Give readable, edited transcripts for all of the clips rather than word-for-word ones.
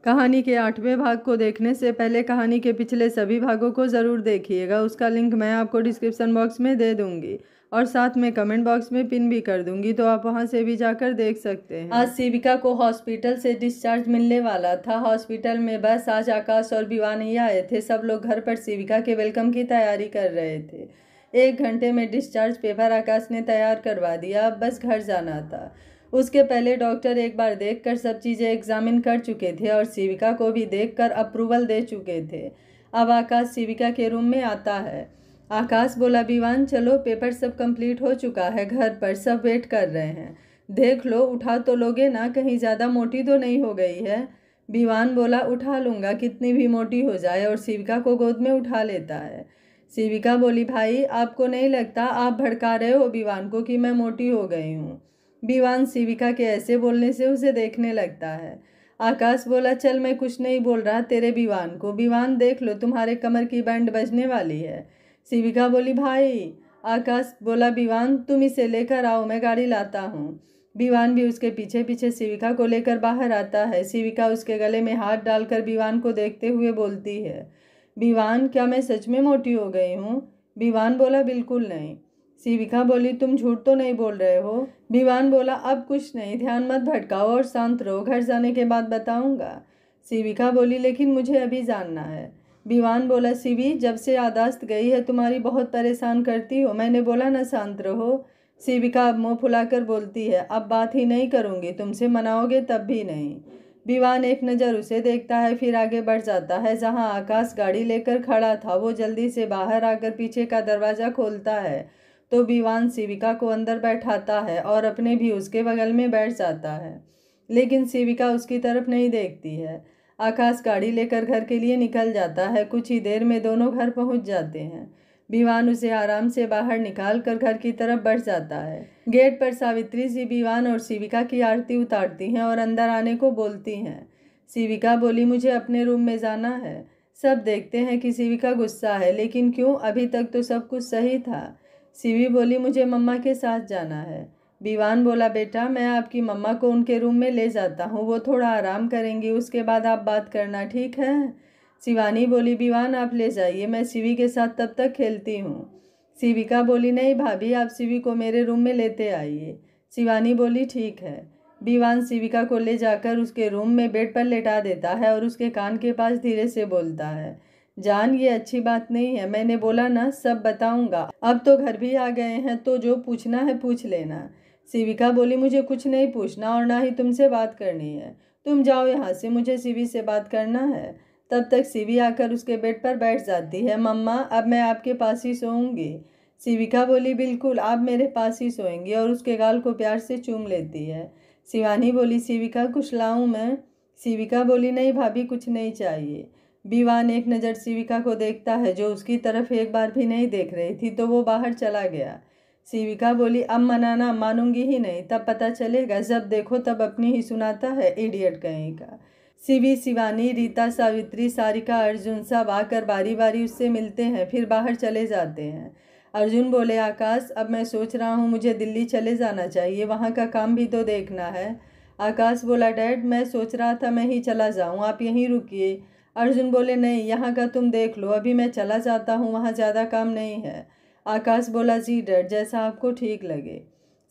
कहानी के 8वें भाग को देखने से पहले कहानी के पिछले सभी भागों को ज़रूर देखिएगा। उसका लिंक मैं आपको डिस्क्रिप्शन बॉक्स में दे दूंगी और साथ में कमेंट बॉक्स में पिन भी कर दूंगी, तो आप वहां से भी जाकर देख सकते हैं। आज शिविका को हॉस्पिटल से डिस्चार्ज मिलने वाला था। हॉस्पिटल में बस आज आकाश और विवान ही आए थे। सब लोग घर पर शिविका के वेलकम की तैयारी कर रहे थे। 1 घंटे में डिस्चार्ज पेपर आकाश ने तैयार करवा दिया। अब बस घर जाना था। उसके पहले डॉक्टर एक बार देखकर सब चीज़ें एग्जामिन कर चुके थे और शिविका को भी देखकर अप्रूवल दे चुके थे। अब आकाश शिविका के रूम में आता है। आकाश बोला, विवान चलो, पेपर सब कंप्लीट हो चुका है, घर पर सब वेट कर रहे हैं, देख लो, उठा तो लोगे ना, कहीं ज़्यादा मोटी तो नहीं हो गई है। विवान बोला, उठा लूँगा, कितनी भी मोटी हो जाए, और शिविका को गोद में उठा लेता है। शिविका बोली, भाई आपको नहीं लगता आप भड़का रहे हो विवान को कि मैं मोटी हो गई हूँ। विवान शिविका के ऐसे बोलने से उसे देखने लगता है। आकाश बोला, चल मैं कुछ नहीं बोल रहा तेरे विवान को, विवान देख लो तुम्हारे कमर की बैंड बजने वाली है। शिविका बोली, भाई। आकाश बोला, विवान तुम इसे लेकर आओ, मैं गाड़ी लाता हूँ। विवान भी उसके पीछे पीछे शिविका को लेकर बाहर आता है। शिविका उसके गले में हाथ डालकर विवान को देखते हुए बोलती है, विवान क्या मैं सच में मोटी हो गई हूँ? विवान बोला, बिल्कुल नहीं। शिविका बोली, तुम झूठ तो नहीं बोल रहे हो? विवान बोला, अब कुछ नहीं, ध्यान मत भटकाओ और शांत रहो, घर जाने के बाद बताऊंगा। शिविका बोली, लेकिन मुझे अभी जानना है। विवान बोला, शिवी जब से यादाश्त गई है तुम्हारी बहुत परेशान करती हो, मैंने बोला ना शांत रहो। शिविका अब मुँह फुलाकर बोलती है, अब बात ही नहीं करूँगी तुमसे, मनाओगे तब भी नहीं। विवान एक नज़र उसे देखता है, फिर आगे बढ़ जाता है जहाँ आकाश गाड़ी लेकर खड़ा था। वो जल्दी से बाहर आकर पीछे का दरवाज़ा खोलता है तो विवान शिविका को अंदर बैठाता है और अपने भी उसके बगल में बैठ जाता है, लेकिन शिविका उसकी तरफ नहीं देखती है। आकाश गाड़ी लेकर घर के लिए निकल जाता है। कुछ ही देर में दोनों घर पहुंच जाते हैं। विवान उसे आराम से बाहर निकाल कर घर की तरफ बढ़ जाता है। गेट पर सावित्री जी विवान और शिविका की आरती उतारती हैं और अंदर आने को बोलती हैं। शिविका बोली, मुझे अपने रूम में जाना है। सब देखते हैं कि शिविका गुस्सा है, लेकिन क्यों, अभी तक तो सब कुछ सही था। शिवी बोली, मुझे मम्मा के साथ जाना है। विवान बोला, बेटा मैं आपकी मम्मा को उनके रूम में ले जाता हूँ, वो थोड़ा आराम करेंगी, उसके बाद आप बात करना, ठीक है? शिवानी बोली, विवान आप ले जाइए, मैं शिवी के साथ तब तक खेलती हूँ। शिविका बोली, नहीं भाभी, आप शिवी को मेरे रूम में लेते आइए। शिवानी बोली, ठीक है। विवान शिविका को ले जाकर उसके रूम में बेड पर लेटा देता है और उसके कान के पास धीरे से बोलता है, जान ये अच्छी बात नहीं है, मैंने बोला ना सब बताऊंगा, अब तो घर भी आ गए हैं तो जो पूछना है पूछ लेना। शिविका बोली, मुझे कुछ नहीं पूछना और ना ही तुमसे बात करनी है, तुम जाओ यहाँ से, मुझे शिवी से बात करना है। तब तक शिवी आकर उसके बेड पर बैठ जाती है। मम्मा अब मैं आपके पास ही सोऊंगी। शिविका बोली, बिल्कुल आप मेरे पास ही सोएंगी, और उसके गाल को प्यार से चूम लेती है। शिवानी बोली, शिविका कुछ लाऊं मैं? शिविका बोली, नहीं भाभी कुछ नहीं चाहिए। विवान एक नज़र शिविका को देखता है जो उसकी तरफ एक बार भी नहीं देख रही थी, तो वो बाहर चला गया। शिविका बोली, अब मनाना, मानूंगी ही नहीं, तब पता चलेगा, जब देखो तब अपनी ही सुनाता है, इडियट कहीं का। शिवी, शिवानी, रीता, सावित्री, सारिका, अर्जुन सब आकर बारी बारी उससे मिलते हैं, फिर बाहर चले जाते हैं। अर्जुन बोले, आकाश अब मैं सोच रहा हूँ मुझे दिल्ली चले जाना चाहिए, वहाँ का काम भी तो देखना है। आकाश बोला, डैड मैं सोच रहा था मैं ही चला जाऊँ, आप यहीं रुकिए। अर्जुन बोले, नहीं यहाँ का तुम देख लो, अभी मैं चला जाता हूँ, वहाँ ज़्यादा काम नहीं है। आकाश बोला, जी डैड, जैसा आपको ठीक लगे।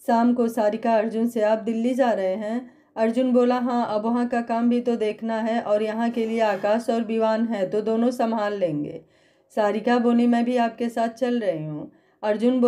शाम को सारिका अर्जुन से, आप दिल्ली जा रहे हैं? अर्जुन बोला, हाँ, अब वहाँ का काम भी तो देखना है, और यहाँ के लिए आकाश और विवान है तो दोनों संभाल लेंगे। सारिका बोली, मैं भी आपके साथ चल रही हूँ। अर्जुन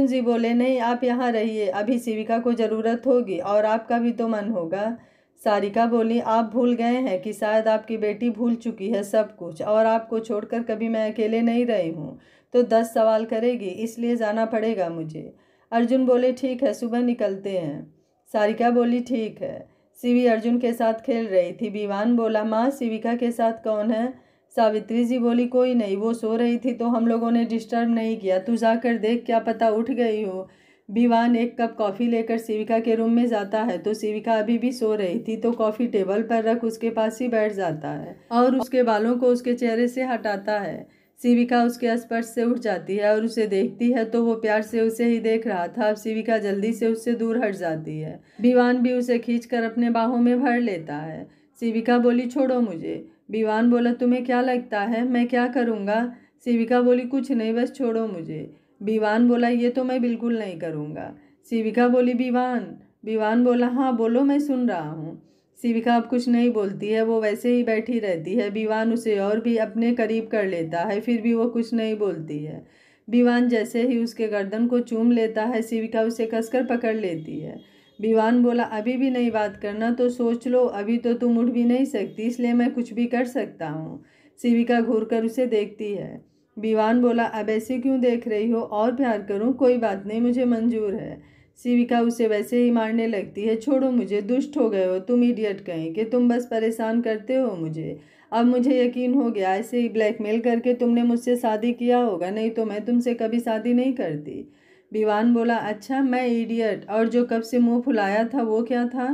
जी बोले, नहीं आप यहाँ रहिए, अभी शिविका को ज़रूरत होगी और आपका भी तो मन होगा। सारिका बोली, आप भूल गए हैं कि शायद आपकी बेटी भूल चुकी है सब कुछ, और आपको छोड़कर कभी मैं अकेले नहीं रही हूँ, तो 10 सवाल करेगी, इसलिए जाना पड़ेगा मुझे। अर्जुन बोले, ठीक है, सुबह निकलते हैं। सारिका बोली, ठीक है। शिवी अर्जुन के साथ खेल रही थी। विवान बोला, माँ शिविका के साथ कौन है? सावित्री जी बोली, कोई नहीं, वो सो रही थी तो हम लोगों ने डिस्टर्ब नहीं किया, तू जाकर देख, क्या पता उठ गई हो। विवान एक कप कॉफ़ी लेकर शिविका के रूम में जाता है तो शिविका अभी भी सो रही थी, तो कॉफ़ी टेबल पर रख उसके पास ही बैठ जाता है और उसके बालों को उसके चेहरे से हटाता है। शिविका उसके स्पर्श से उठ जाती है और उसे देखती है तो वो प्यार से उसे ही देख रहा था। अब शिविका जल्दी से उससे दूर हट जाती है। विवान भी उसे खींचकर अपने बाहों में भर लेता है। शिविका बोली, छोड़ो मुझे। विवान बोला, तुम्हें क्या लगता है मैं क्या करूँगा? शिविका बोली, कुछ नहीं, बस छोड़ो मुझे। विवान बोला, ये तो मैं बिल्कुल नहीं करूँगा। शिविका बोली, विवान। विवान बोला, हाँ बोलो, मैं सुन रहा हूँ। शिविका अब कुछ नहीं बोलती है, वो वैसे ही बैठी रहती है। विवान उसे और भी अपने करीब कर लेता है, फिर भी वो कुछ नहीं बोलती है। विवान जैसे ही उसके गर्दन को चूम लेता है, शिविका उसे कसकर पकड़ लेती है। विवान बोला, अभी भी नहीं बात करना तो सोच लो, अभी तो तुम उठ भी नहीं सकती, इसलिए मैं कुछ भी कर सकता हूँ। शिविका घूर कर उसे देखती है। विवान बोला, अब ऐसे क्यों देख रही हो, और प्यार करूँ? कोई बात नहीं, मुझे मंजूर है। शिविका उसे वैसे ही मारने लगती है। छोड़ो मुझे, दुष्ट हो गए हो तुम, इडियट कहीं कि तुम बस परेशान करते हो मुझे। अब मुझे यकीन हो गया, ऐसे ही ब्लैकमेल करके तुमने मुझसे शादी किया होगा, नहीं तो मैं तुमसे कभी शादी नहीं करती। विवान बोला, अच्छा मैं इडियट, और जो कब से मुंह फुलाया था वो क्या था?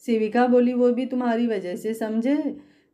शिविका बोली, वो भी तुम्हारी वजह से, समझे?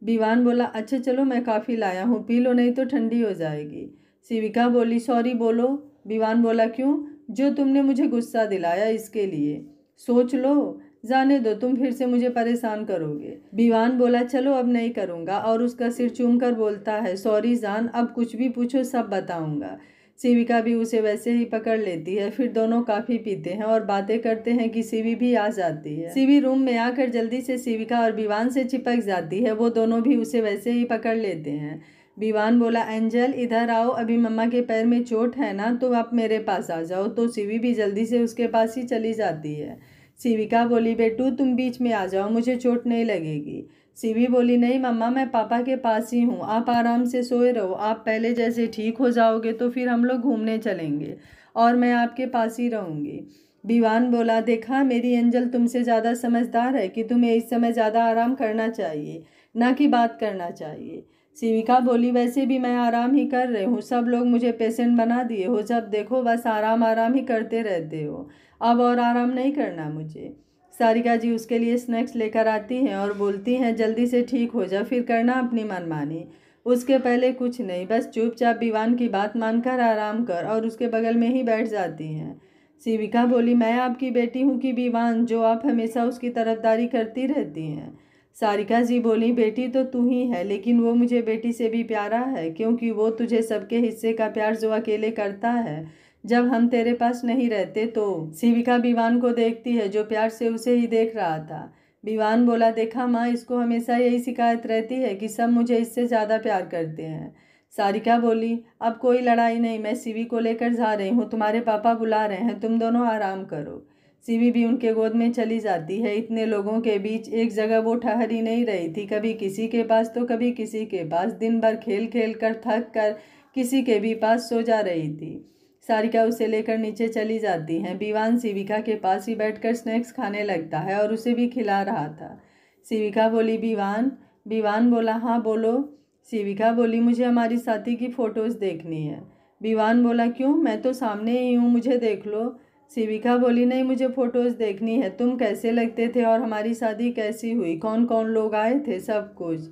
विवान बोला, अच्छा चलो मैं काफ़ी लाया हूँ, पी लो नहीं तो ठंडी हो जाएगी। शिविका बोली, सॉरी बोलो। विवान बोला, क्यों? जो तुमने मुझे गुस्सा दिलाया इसके लिए। सोच लो, जाने दो, तुम फिर से मुझे परेशान करोगे। विवान बोला, चलो अब नहीं करूँगा, और उसका सिर चूमकर बोलता है, सॉरी जान, अब कुछ भी पूछो सब बताऊँगा। शिविका भी उसे वैसे ही पकड़ लेती है। फिर दोनों काफ़ी पीते हैं और बातें करते हैं कि शिवी भी आ जाती है। शिवी रूम में आकर जल्दी से शिविका और विवान से चिपक जाती है। वो दोनों भी उसे वैसे ही पकड़ लेते हैं। विवान बोला, एंजल इधर आओ, अभी मम्मा के पैर में चोट है ना, तो आप मेरे पास आ जाओ। तो शिवी भी जल्दी से उसके पास ही चली जाती है। शिविका बोली, बेटू तुम बीच में आ जाओ, मुझे चोट नहीं लगेगी। शिवी बोली, नहीं मम्मा, मैं पापा के पास ही हूँ, आप आराम से सोए रहो, आप पहले जैसे ठीक हो जाओगे तो फिर हम लोग घूमने चलेंगे और मैं आपके पास ही रहूँगी। विवान बोला, देखा मेरी एंजल तुमसे ज़्यादा समझदार है कि तुम्हें इस समय ज़्यादा आराम करना चाहिए, ना कि बात करना चाहिए। शिविका बोली, वैसे भी मैं आराम ही कर रही हूँ, सब लोग मुझे पेशेंट बना दिए हो, जब देखो बस आराम आराम ही करते रहते हो, अब और आराम नहीं करना मुझे। सारिका जी उसके लिए स्नैक्स लेकर आती हैं और बोलती हैं, जल्दी से ठीक हो जा, फिर करना अपनी मनमानी। उसके पहले कुछ नहीं, बस चुपचाप विवान की बात मानकर आराम कर, और उसके बगल में ही बैठ जाती हैं। शिविका बोली, मैं आपकी बेटी हूँ कि विवान, जो आप हमेशा उसकी तरफदारी करती रहती हैं? सारिका जी बोली, बेटी तो तू ही है, लेकिन वो मुझे बेटी से भी प्यारा है, क्योंकि वो तुझे सबके हिस्से का प्यार जो अकेले करता है जब हम तेरे पास नहीं रहते। तो शिविका विवान को देखती है, जो प्यार से उसे ही देख रहा था। विवान बोला, देखा माँ, इसको हमेशा यही शिकायत रहती है कि सब मुझे इससे ज़्यादा प्यार करते हैं। सारिका बोली, अब कोई लड़ाई नहीं, मैं शिवी को लेकर जा रही हूँ, तुम्हारे पापा बुला रहे हैं, तुम दोनों आराम करो। शिवी भी उनके गोद में चली जाती है। इतने लोगों के बीच एक जगह वो ठहर ही नहीं रही थी, कभी किसी के पास तो कभी किसी के पास। दिन भर खेल खेल कर थक कर किसी के भी पास सो जा रही थी। सारिका उसे लेकर नीचे चली जाती हैं। विवान शिविका के पास ही बैठकर स्नैक्स खाने लगता है और उसे भी खिला रहा था। शिविका बोली, विवान। विवान बोला, हाँ बोलो। शिविका बोली, मुझे हमारी साथी की फ़ोटोज़ देखनी है। विवान बोला, क्यों, मैं तो सामने ही हूँ, मुझे देख लो। शिविका बोली, नहीं, मुझे फ़ोटोज़ देखनी है, तुम कैसे लगते थे और हमारी शादी कैसी हुई, कौन कौन लोग आए थे, सब कुछ।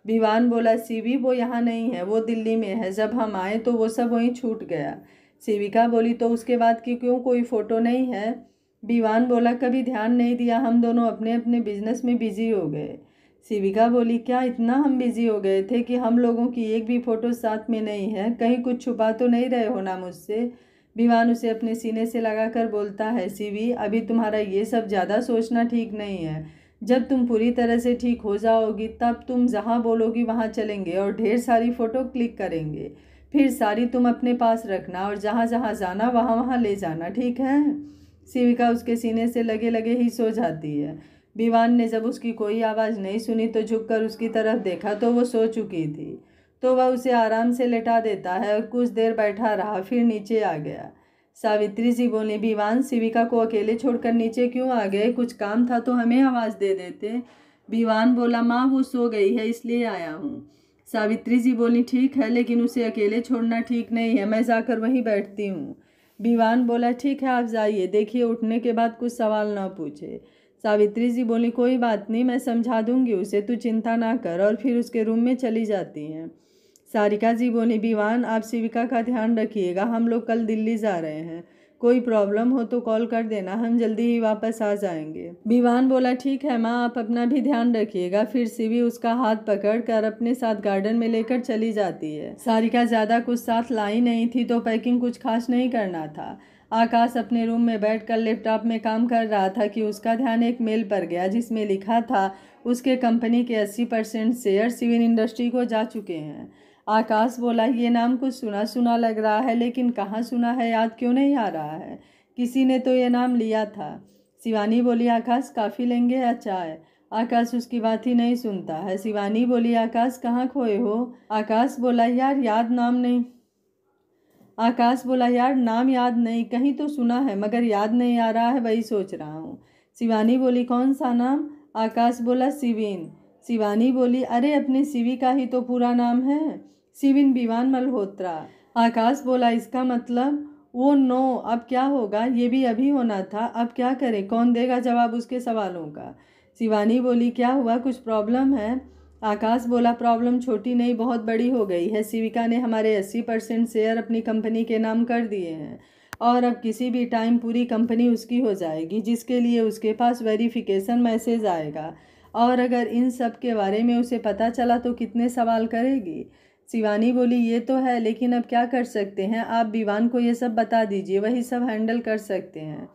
विवान बोला, शिवी वो यहाँ नहीं है, वो दिल्ली में है, जब हम आए तो वो सब वहीं छूट गया। शिविका बोली, तो उसके बाद की क्यों कोई फ़ोटो नहीं है? विवान बोला, कभी ध्यान नहीं दिया, हम दोनों अपने अपने बिजनेस में बिजी हो गए। शिविका बोली, क्या इतना हम बिजी हो गए थे कि हम लोगों की एक भी फ़ोटो साथ में नहीं है? कहीं कुछ छुपा तो नहीं रहे हो ना मुझसे? विवान उसे अपने सीने से लगाकर बोलता है, शिवी, अभी तुम्हारा ये सब ज़्यादा सोचना ठीक नहीं है। जब तुम पूरी तरह से ठीक हो जाओगी तब तुम जहाँ बोलोगी वहाँ चलेंगे और ढेर सारी फ़ोटो क्लिक करेंगे, फिर सारी तुम अपने पास रखना और जहाँ जहाँ जाना वहाँ वहाँ ले जाना, ठीक है? शिविका उसके सीने से लगे लगे ही सो जाती है। विवान ने जब उसकी कोई आवाज़ नहीं सुनी तो झुककर उसकी तरफ देखा तो वो सो चुकी थी। तो वह उसे आराम से लेटा देता है और कुछ देर बैठा रहा, फिर नीचे आ गया। सावित्री जी बोली, विवान, शिविका को अकेले छोड़कर नीचे क्यों आ गए? कुछ काम था तो हमें आवाज़ दे देते। विवान बोला, माँ वो सो गई है इसलिए आया हूँ। सावित्री जी बोली, ठीक है, लेकिन उसे अकेले छोड़ना ठीक नहीं है, मैं जाकर वहीं बैठती हूँ। विवान बोला, ठीक है आप जाइए, देखिए उठने के बाद कुछ सवाल ना पूछे। सावित्री जी बोली, कोई बात नहीं, मैं समझा दूंगी उसे, तू चिंता ना कर, और फिर उसके रूम में चली जाती हैं। सारिका जी बोली, विवान आप शिविका का ध्यान रखिएगा, हम लोग कल दिल्ली जा रहे हैं, कोई प्रॉब्लम हो तो कॉल कर देना, हम जल्दी ही वापस आ जाएंगे। विवान बोला, ठीक है माँ, आप अपना भी ध्यान रखिएगा। फिर शिवी उसका हाथ पकड़कर अपने साथ गार्डन में लेकर चली जाती है। सारिका ज़्यादा कुछ साथ लाई नहीं थी तो पैकिंग कुछ खास नहीं करना था। आकाश अपने रूम में बैठकर लैपटॉप में काम कर रहा था कि उसका ध्यान एक मेल पर गया जिसमें लिखा था उसके कंपनी के 80% शेयर सिविल इंडस्ट्री को जा चुके हैं। आकाश बोला, ये नाम कुछ सुना सुना लग रहा है, लेकिन कहाँ सुना है, याद क्यों नहीं आ रहा है, किसी ने तो ये नाम लिया था। शिवानी बोली, आकाश कॉफ़ी लेंगे या चाय? आकाश उसकी बात ही नहीं सुनता है। शिवानी बोली, आकाश कहाँ खोए हो? आकाश बोला, यार नाम याद नहीं, कहीं तो सुना है मगर याद नहीं आ रहा है, वही सोच रहा हूँ। शिवानी बोली, कौन सा नाम? आकाश बोला, सिविन। शिवानी बोली, अरे अपने शिवी का ही तो पूरा नाम है, सिविन विवान मल्होत्रा। आकाश बोला, इसका मतलब? वो नो, अब क्या होगा, ये भी अभी होना था, अब क्या करें, कौन देगा जवाब उसके सवालों का? शिवानी बोली, क्या हुआ, कुछ प्रॉब्लम है? आकाश बोला, प्रॉब्लम छोटी नहीं बहुत बड़ी हो गई है। शिविका ने हमारे 80% शेयर अपनी कंपनी के नाम कर दिए हैं और अब किसी भी टाइम पूरी कंपनी उसकी हो जाएगी, जिसके लिए उसके पास वेरिफिकेशन मैसेज आएगा और अगर इन सब के बारे में उसे पता चला तो कितने सवाल करेगी। शिवानी बोली, ये तो है, लेकिन अब क्या कर सकते हैं, आप विवान को ये सब बता दीजिए, वही सब हैंडल कर सकते हैं।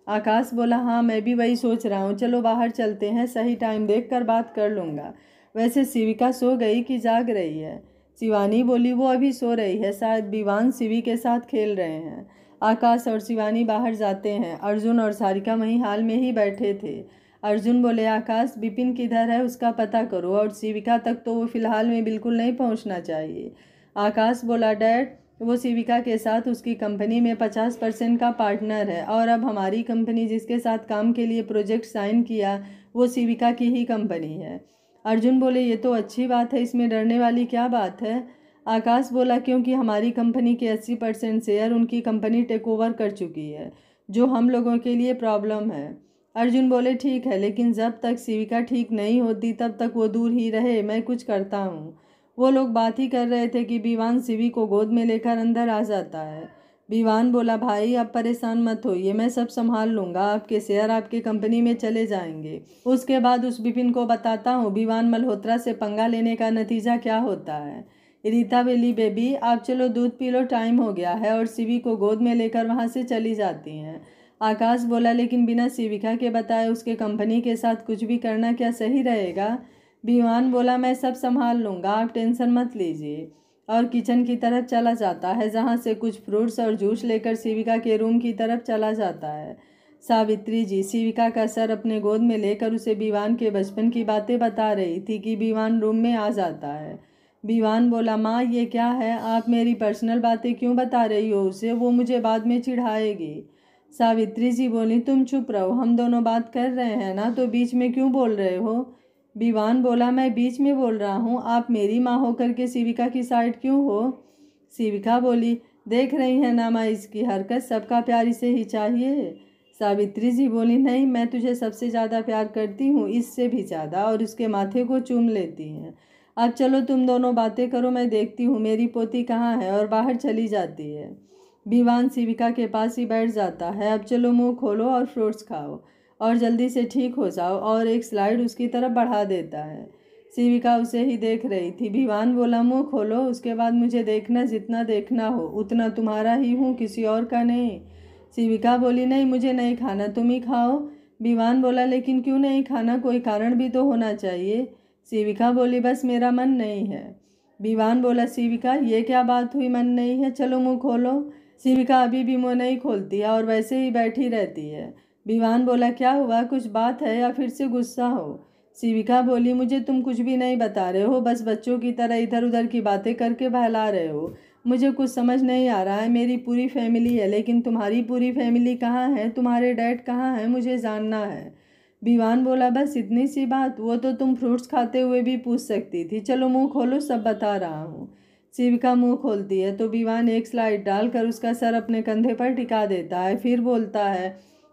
आकाश बोला, हाँ मैं भी वही सोच रहा हूँ, चलो बाहर चलते हैं, सही टाइम देखकर बात कर लूँगा। वैसे शिविका सो गई कि जाग रही है? शिवानी बोली, वो अभी सो रही है, शायद विवान शिवी के साथ खेल रहे हैं। आकाश और शिवानी बाहर जाते हैं। अर्जुन और सारिका वहीं हाल में ही बैठे थे। अर्जुन बोले, आकाश विपिन किधर है, उसका पता करो और शिविका तक तो वो फिलहाल में बिल्कुल नहीं पहुंचना चाहिए। आकाश बोला, डैड वो शिविका के साथ उसकी कंपनी में 50% का पार्टनर है और अब हमारी कंपनी जिसके साथ काम के लिए प्रोजेक्ट साइन किया वो शिविका की ही कंपनी है। अर्जुन बोले, ये तो अच्छी बात है, इसमें डरने वाली क्या बात है? आकाश बोला, क्योंकि हमारी कंपनी के 80% शेयर उनकी कंपनी टेक ओवर कर चुकी है, जो हम लोगों के लिए प्रॉब्लम है। अर्जुन बोले, ठीक है, लेकिन जब तक शिविका ठीक नहीं होती तब तक वो दूर ही रहे, मैं कुछ करता हूँ। वो लोग बात ही कर रहे थे कि विवान शिवी को गोद में लेकर अंदर आ जाता है। विवान बोला, भाई आप परेशान मत होइए, मैं सब संभाल लूँगा, आपके शेयर आपके कंपनी में चले जाएंगे। उसके बाद उस विपिन को बताता हूँ विवान मल्होत्रा से पंगा लेने का नतीजा क्या होता है। रीता बोली, बेबी आप चलो दूध पी लो, टाइम हो गया है, और शिवी को गोद में लेकर वहाँ से चली जाती हैं। आकाश बोला, लेकिन बिना शिविका के बताए उसके कंपनी के साथ कुछ भी करना क्या सही रहेगा? विवान बोला, मैं सब संभाल लूँगा, आप टेंशन मत लीजिए, और किचन की तरफ चला जाता है जहाँ से कुछ फ्रूट्स और जूस लेकर शिविका के रूम की तरफ चला जाता है। सावित्री जी शिविका का सर अपने गोद में लेकर उसे विवान के बचपन की बातें बता रही थी कि विवान रूम में आ जाता है। विवान बोला, माँ ये क्या है, आप मेरी पर्सनल बातें क्यों बता रही हो उसे, वो मुझे बाद में चिढ़ाएगी। सावित्री जी बोली, तुम चुप रहो, हम दोनों बात कर रहे हैं ना, तो बीच में क्यों बोल रहे हो? विवान बोला, मैं बीच में बोल रहा हूँ, आप मेरी माँ होकर के शिविका की साइड क्यों हो? शिविका बोली, देख रही है ना माँ इसकी हरकत, सबका प्यार इसे ही चाहिए। सावित्री जी बोली, नहीं मैं तुझे सबसे ज़्यादा प्यार करती हूँ, इससे भी ज़्यादा, और उसके माथे को चूम लेती हैं। अब चलो तुम दोनों बातें करो, मैं देखती हूँ मेरी पोती कहाँ है, और बाहर चली जाती है। विवान शिविका के पास ही बैठ जाता है। अब चलो मुंह खोलो और फ्रूट्स खाओ और जल्दी से ठीक हो जाओ, और एक स्लाइड उसकी तरफ बढ़ा देता है। शिविका उसे ही देख रही थी। विवान बोला, मुंह खोलो, उसके बाद मुझे देखना, जितना देखना हो उतना तुम्हारा ही हूँ, किसी और का नहीं। शिविका बोली, नहीं मुझे नहीं खाना, तुम ही खाओ। विवान बोला, लेकिन क्यों नहीं खाना, कोई कारण भी तो होना चाहिए। शिविका बोली, बस मेरा मन नहीं है। विवान बोला, शिविका ये क्या बात हुई, मन नहीं है, चलो मुँह खोलो। शिविका अभी भी मुँह नहीं खोलती है और वैसे ही बैठी रहती है। विवान बोला, क्या हुआ, कुछ बात है या फिर से गुस्सा हो? शिविका बोली, मुझे तुम कुछ भी नहीं बता रहे हो, बस बच्चों की तरह इधर उधर की बातें करके बहला रहे हो। मुझे कुछ समझ नहीं आ रहा है, मेरी पूरी फैमिली है, लेकिन तुम्हारी पूरी फैमिली कहाँ है, तुम्हारे डैड कहाँ है, मुझे जानना है। विवान बोला, बस इतनी सी बात, वो तो तुम फ्रूट्स खाते हुए भी पूछ सकती थी, चलो मुँह खोलो, सब बता रहा हूँ। शिविका मुंह खोलती है तो विवान एक स्लाइड डालकर उसका सर अपने कंधे पर टिका देता है, फिर बोलता है,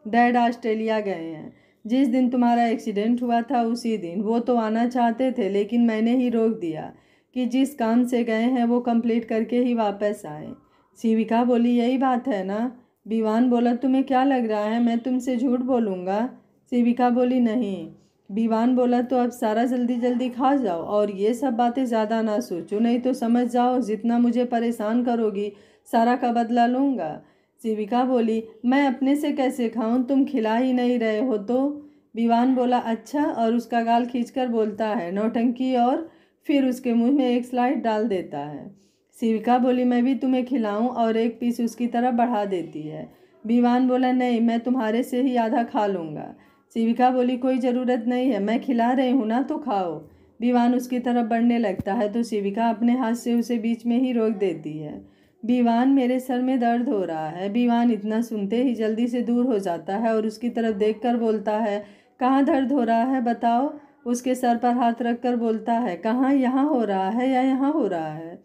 डैड ऑस्ट्रेलिया गए हैं, जिस दिन तुम्हारा एक्सीडेंट हुआ था उसी दिन। वो तो आना चाहते थे लेकिन मैंने ही रोक दिया। कि जिस काम से गए हैं वो कंप्लीट करके ही वापस आए। शिविका बोली, यही बात है ना? विवान बोला, तुम्हें क्या लग रहा है मैं तुमसे झूठ बोलूँगा? शिविका बोली, नहीं। विवान बोला, तो अब सारा जल्दी जल्दी खा जाओ और ये सब बातें ज़्यादा ना सोचो, नहीं तो समझ जाओ जितना मुझे परेशान करोगी सारा का बदला लूँगा। शिविका बोली, मैं अपने से कैसे खाऊं, तुम खिला ही नहीं रहे हो तो? विवान बोला, अच्छा, और उसका गाल खींचकर बोलता है, नौटंकी, और फिर उसके मुंह में एक स्लाइड डाल देता है। शिविका बोली, मैं भी तुम्हें खिलाऊं, और एक पीस उसकी तरफ बढ़ा देती है। विवान बोला, नहीं, मैं तुम्हारे से ही आधा खा लूँगा। शिविका बोली, कोई ज़रूरत नहीं है, मैं खिला रही हूँ ना, तो खाओ। विवान उसकी तरफ बढ़ने लगता है तो शिविका अपने हाथ से उसे बीच में ही रोक देती है। विवान, मेरे सर में दर्द हो रहा है। विवान इतना सुनते ही जल्दी से दूर हो जाता है और उसकी तरफ देखकर बोलता है, कहाँ दर्द हो रहा है बताओ? उसके सर पर हाथ रखकर बोलता है, कहाँ, यहाँ हो रहा है या यहाँ हो रहा है?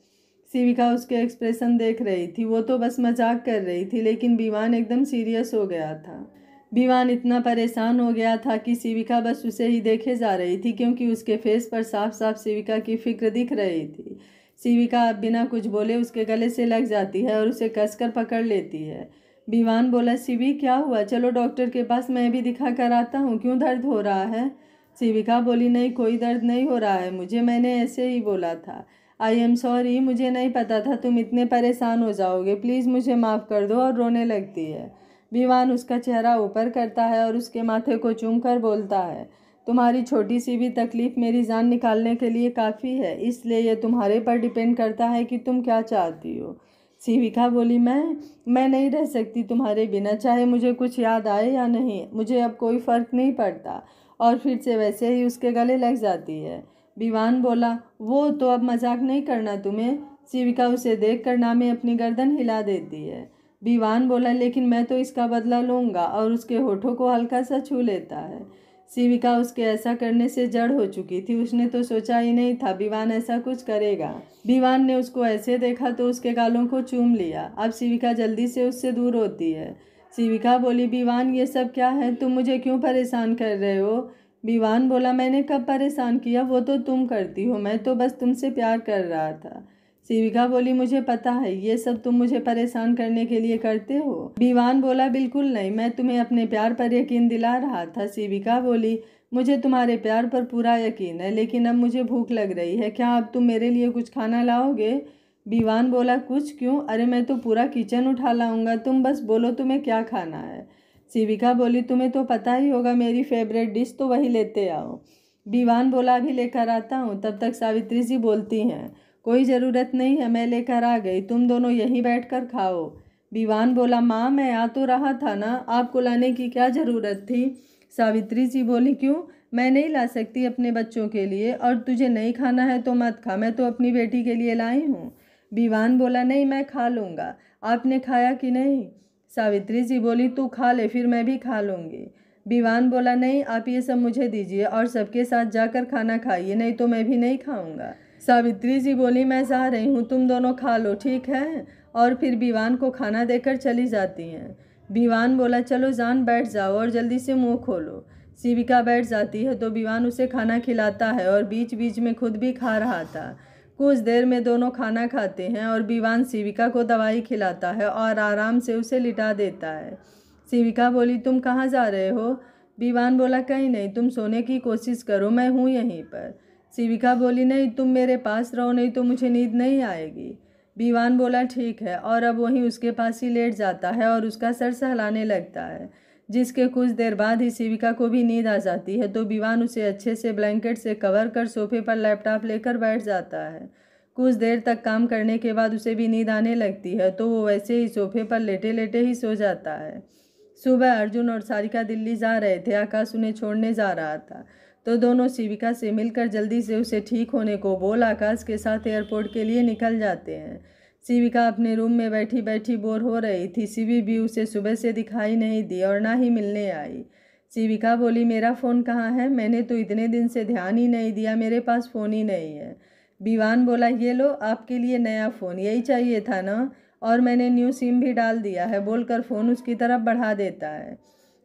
शिविका उसके एक्सप्रेशन देख रही थी, वो तो बस मजाक कर रही थी, लेकिन विवान एकदम सीरियस हो गया था। विवान इतना परेशान हो गया था कि शिविका बस उसे ही देखे जा रही थी, क्योंकि उसके फेस पर साफ साफ शिविका की फिक्र दिख रही थी। शिविका बिना कुछ बोले उसके गले से लग जाती है और उसे कसकर पकड़ लेती है। विवान बोला, शिवी क्या हुआ, चलो डॉक्टर के पास, मैं भी दिखा कर आता हूँ, क्यों दर्द हो रहा है? शिविका बोली, नहीं, कोई दर्द नहीं हो रहा है मुझे, मैंने ऐसे ही बोला था। आई एम सॉरी, मुझे नहीं पता था तुम इतने परेशान हो जाओगे, प्लीज़ मुझे माफ़ कर दो, और रोने लगती है। विवान उसका चेहरा ऊपर करता है और उसके माथे को चूम कर बोलता है, तुम्हारी छोटी सी भी तकलीफ़ मेरी जान निकालने के लिए काफ़ी है, इसलिए ये तुम्हारे पर डिपेंड करता है कि तुम क्या चाहती हो। शिविका बोली, मैं नहीं रह सकती तुम्हारे बिना, चाहे मुझे कुछ याद आए या नहीं, मुझे अब कोई फ़र्क नहीं पड़ता। और फिर से वैसे ही उसके गले लग जाती है। विवान बोला, वो तो अब मजाक नहीं करना तुम्हें? शिविका उसे देखकर नामे अपनी गर्दन हिला देती है। विवान बोला, लेकिन मैं तो इसका बदला लूँगा, और उसके होठों को हल्का सा छू लेता है। शिविका उसके ऐसा करने से जड़ हो चुकी थी, उसने तो सोचा ही नहीं था विवान ऐसा कुछ करेगा। विवान ने उसको ऐसे देखा तो उसके गालों को चूम लिया। अब शिविका जल्दी से उससे दूर होती है। शिविका बोली, विवान, ये सब क्या है, तुम मुझे क्यों परेशान कर रहे हो? विवान बोला, मैंने कब परेशान किया, वो तो तुम करती हो, मैं तो बस तुमसे प्यार कर रहा था। शिविका बोली, मुझे पता है ये सब तुम मुझे परेशान करने के लिए करते हो। विवान बोला, बिल्कुल नहीं, मैं तुम्हें अपने प्यार पर यकीन दिला रहा था। शिविका बोली, मुझे तुम्हारे प्यार पर पूरा यकीन है, लेकिन अब मुझे भूख लग रही है, क्या अब तुम मेरे लिए कुछ खाना लाओगे? विवान बोला, कुछ क्यों, अरे मैं तो पूरा किचन उठा लाऊंगा, तुम बस बोलो तुम्हें क्या खाना है। शिविका बोली, तुम्हें तो पता ही होगा मेरी फेवरेट डिश, तो वही लेते आओ। विवान बोला, अभी लेकर आता हूँ। तब तक सावित्री जी बोलती हैं, कोई ज़रूरत नहीं है, मैं लेकर आ गई, तुम दोनों यहीं बैठकर खाओ। विवान बोला, माँ, मैं आ तो रहा था ना, आपको लाने की क्या ज़रूरत थी? सावित्री जी बोली, क्यों, मैं नहीं ला सकती अपने बच्चों के लिए, और तुझे नहीं खाना है तो मत खा, मैं तो अपनी बेटी के लिए लाई हूँ। विवान बोला, नहीं, मैं खा लूँगा, आपने खाया कि नहीं? सावित्री जी बोली, तू खा ले, फिर मैं भी खा लूँगी। विवान बोला, नहीं, आप ये सब मुझे दीजिए और सबके साथ जाकर खाना खाइए, नहीं तो मैं भी नहीं खाऊंगा। सावित्री जी बोली, मैं जा रही हूँ, तुम दोनों खा लो, ठीक है? और फिर विवान को खाना देकर चली जाती हैं। विवान बोला, चलो जान, बैठ जाओ और जल्दी से मुंह खोलो। शिविका बैठ जाती है तो विवान उसे खाना खिलाता है और बीच बीच में खुद भी खा रहा था। कुछ देर में दोनों खाना खाते हैं और विवान शिविका को दवाई खिलाता है और आराम से उसे लिटा देता है। शिविका बोली, तुम कहाँ जा रहे हो? विवान बोला, कहीं नहीं, तुम सोने की कोशिश करो, मैं हूँ यहीं पर। शिविका बोली, नहीं, तुम मेरे पास रहो, नहीं तो मुझे नींद नहीं आएगी। विवान बोला, ठीक है, और अब वहीं उसके पास ही लेट जाता है और उसका सर सहलाने लगता है। जिसके कुछ देर बाद ही शिविका को भी नींद आ जाती है तो विवान उसे अच्छे से ब्लैंकेट से कवर कर सोफे पर लैपटॉप लेकर बैठ जाता है। कुछ देर तक काम करने के बाद उसे भी नींद आने लगती है तो वो वैसे ही सोफे पर लेटे लेटे ही सो जाता है। सुबह अर्जुन और सारिका दिल्ली जा रहे थे, आकाश उन्हें छोड़ने जा रहा था, तो दोनों शिविका से मिलकर जल्दी से उसे ठीक होने को बोल आकाश के साथ एयरपोर्ट के लिए निकल जाते हैं। शिविका अपने रूम में बैठी बैठी बोर हो रही थी। शिवी भी उसे सुबह से दिखाई नहीं दी और ना ही मिलने आई। शिविका बोली, मेरा फ़ोन कहाँ है, मैंने तो इतने दिन से ध्यान ही नहीं दिया, मेरे पास फ़ोन ही नहीं है। विवान बोला, ये लो, आपके लिए नया फ़ोन, यही चाहिए था ना, और मैंने न्यू सिम भी डाल दिया है, बोलकर फ़ोन उसकी तरफ बढ़ा देता है।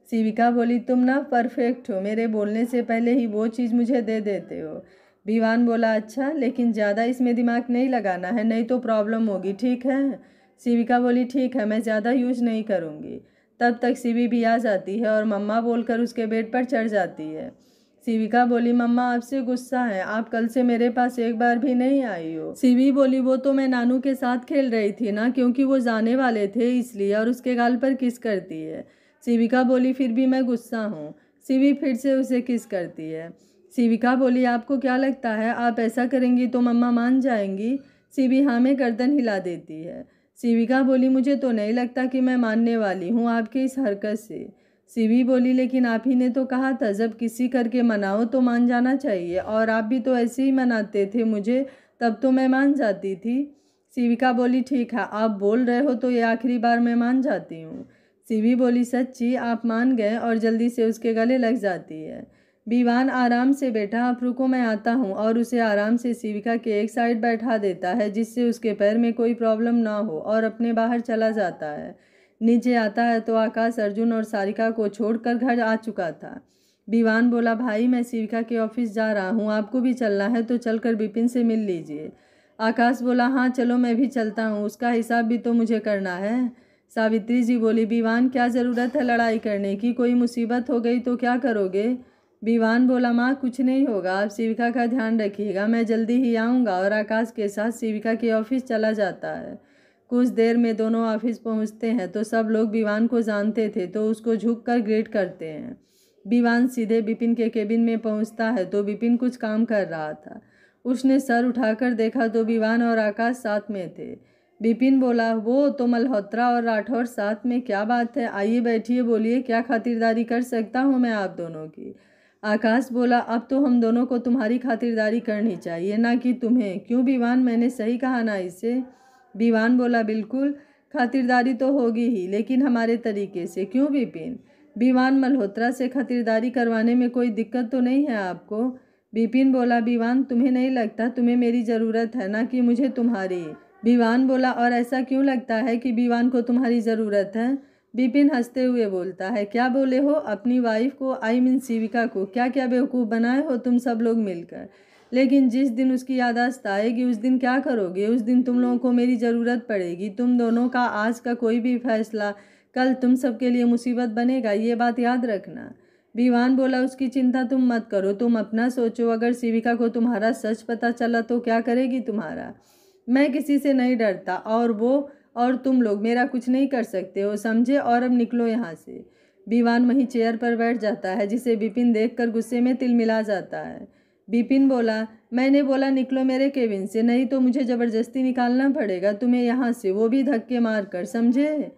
शिविका बोली, तुम ना परफेक्ट हो, मेरे बोलने से पहले ही वो चीज़ मुझे दे देते हो। विवान बोला अच्छा, लेकिन ज़्यादा इसमें दिमाग नहीं लगाना है, नहीं तो प्रॉब्लम होगी, ठीक है। शिविका बोली ठीक है, मैं ज़्यादा यूज नहीं करूँगी। तब तक शिवी भी आ जाती है और मम्मा बोलकर उसके बेड पर चढ़ जाती है। शिविका बोली मम्मा आपसे गुस्सा है, आप कल से मेरे पास एक बार भी नहीं आई हो। शिवी बोली वो तो मैं नानू के साथ खेल रही थी ना, क्योंकि वो जाने वाले थे इसलिए, और उसके गाल पर किस करती है। शिविका बोली फिर भी मैं गुस्सा हूँ। शिवी फिर से उसे किस करती है। शिविका बोली आपको क्या लगता है आप ऐसा करेंगी तो मम्मा मान जाएंगी। शिवी हाँ में गर्दन हिला देती है। शिविका बोली मुझे तो नहीं लगता कि मैं मानने वाली हूँ आपके इस हरकत से। शिवी बोली लेकिन आप ही ने तो कहा था जब किसी करके मनाओ तो मान जाना चाहिए, और आप भी तो ऐसे ही मनाते थे मुझे, तब तो मैं मान जाती थी। शिविका बोली ठीक है, आप बोल रहे हो तो ये आखिरी बार मैं मान जाती हूँ। शिवी बोली सच्ची आप मान गए, और जल्दी से उसके गले लग जाती है। विवान आराम से बैठा, आप रुको मैं आता हूँ, और उसे आराम से शिविका के एक साइड बैठा देता है जिससे उसके पैर में कोई प्रॉब्लम ना हो, और अपने बाहर चला जाता है। नीचे आता है तो आकाश अर्जुन और सारिका को छोड़कर घर आ चुका था। विवान बोला भाई मैं शिविका के ऑफिस जा रहा हूँ, आपको भी चलना है तो चलकर विपिन से मिल लीजिए। आकाश बोला हाँ चलो मैं भी चलता हूँ, उसका हिसाब भी तो मुझे करना है। सावित्री जी बोली विवान क्या ज़रूरत है लड़ाई करने की, कोई मुसीबत हो गई तो क्या करोगे। विवान बोला माँ कुछ नहीं होगा, आप शिविका का ध्यान रखिएगा, मैं जल्दी ही आऊँगा, और आकाश के साथ शिविका के ऑफिस चला जाता है। कुछ देर में दोनों ऑफिस पहुँचते हैं तो सब लोग विवान को जानते थे तो उसको झुककर ग्रेट करते हैं। विवान सीधे विपिन के केबिन में पहुँचता है तो विपिन कुछ काम कर रहा था। उसने सर उठाकर देखा तो विवान और आकाश साथ में थे। विपिन बोला वो तो मल्होत्रा और राठौर साथ में, क्या बात है, आइए बैठिए, बोलिए क्या खातिरदारी कर सकता हूँ मैं आप दोनों की। आकाश बोला अब तो हम दोनों को तुम्हारी खातिरदारी करनी चाहिए ना कि तुम्हें, क्यों विवान मैंने सही कहा ना इसे। विवान बोला बिल्कुल, खातिरदारी तो होगी ही, लेकिन हमारे तरीके से, क्यों विपिन। विवान मल्होत्रा से खातिरदारी करवाने में कोई दिक्कत तो नहीं है आपको। विपिन बोला विवान तुम्हें नहीं लगता तुम्हें मेरी ज़रूरत है ना कि मुझे तुम्हारी। विवान बोला और ऐसा क्यों लगता है कि विवान को तुम्हारी ज़रूरत है। विपिन हंसते हुए बोलता है क्या बोले हो, अपनी वाइफ को आई मीन शिविका को क्या क्या बेवकूफ़ बनाए हो तुम सब लोग मिलकर। लेकिन जिस दिन उसकी याददाश्त आएगी उस दिन क्या करोगे, उस दिन तुम लोगों को मेरी ज़रूरत पड़ेगी। तुम दोनों का आज का कोई भी फैसला कल तुम सबके लिए मुसीबत बनेगा, ये बात याद रखना। विवान बोला उसकी चिंता तुम मत करो, तुम अपना सोचो, अगर शिविका को तुम्हारा सच पता चला तो क्या करेगी तुम्हारा। मैं किसी से नहीं डरता, और वो और तुम लोग मेरा कुछ नहीं कर सकते हो, समझे, और अब निकलो यहाँ से। विवान वहीं चेयर पर बैठ जाता है जिसे विपिन देखकर गुस्से में तिलमिला जाता है। विपिन बोला मैंने बोला निकलो मेरे केबिन से, नहीं तो मुझे ज़बरदस्ती निकालना पड़ेगा तुम्हें यहाँ से, वो भी धक्के मार कर, समझे।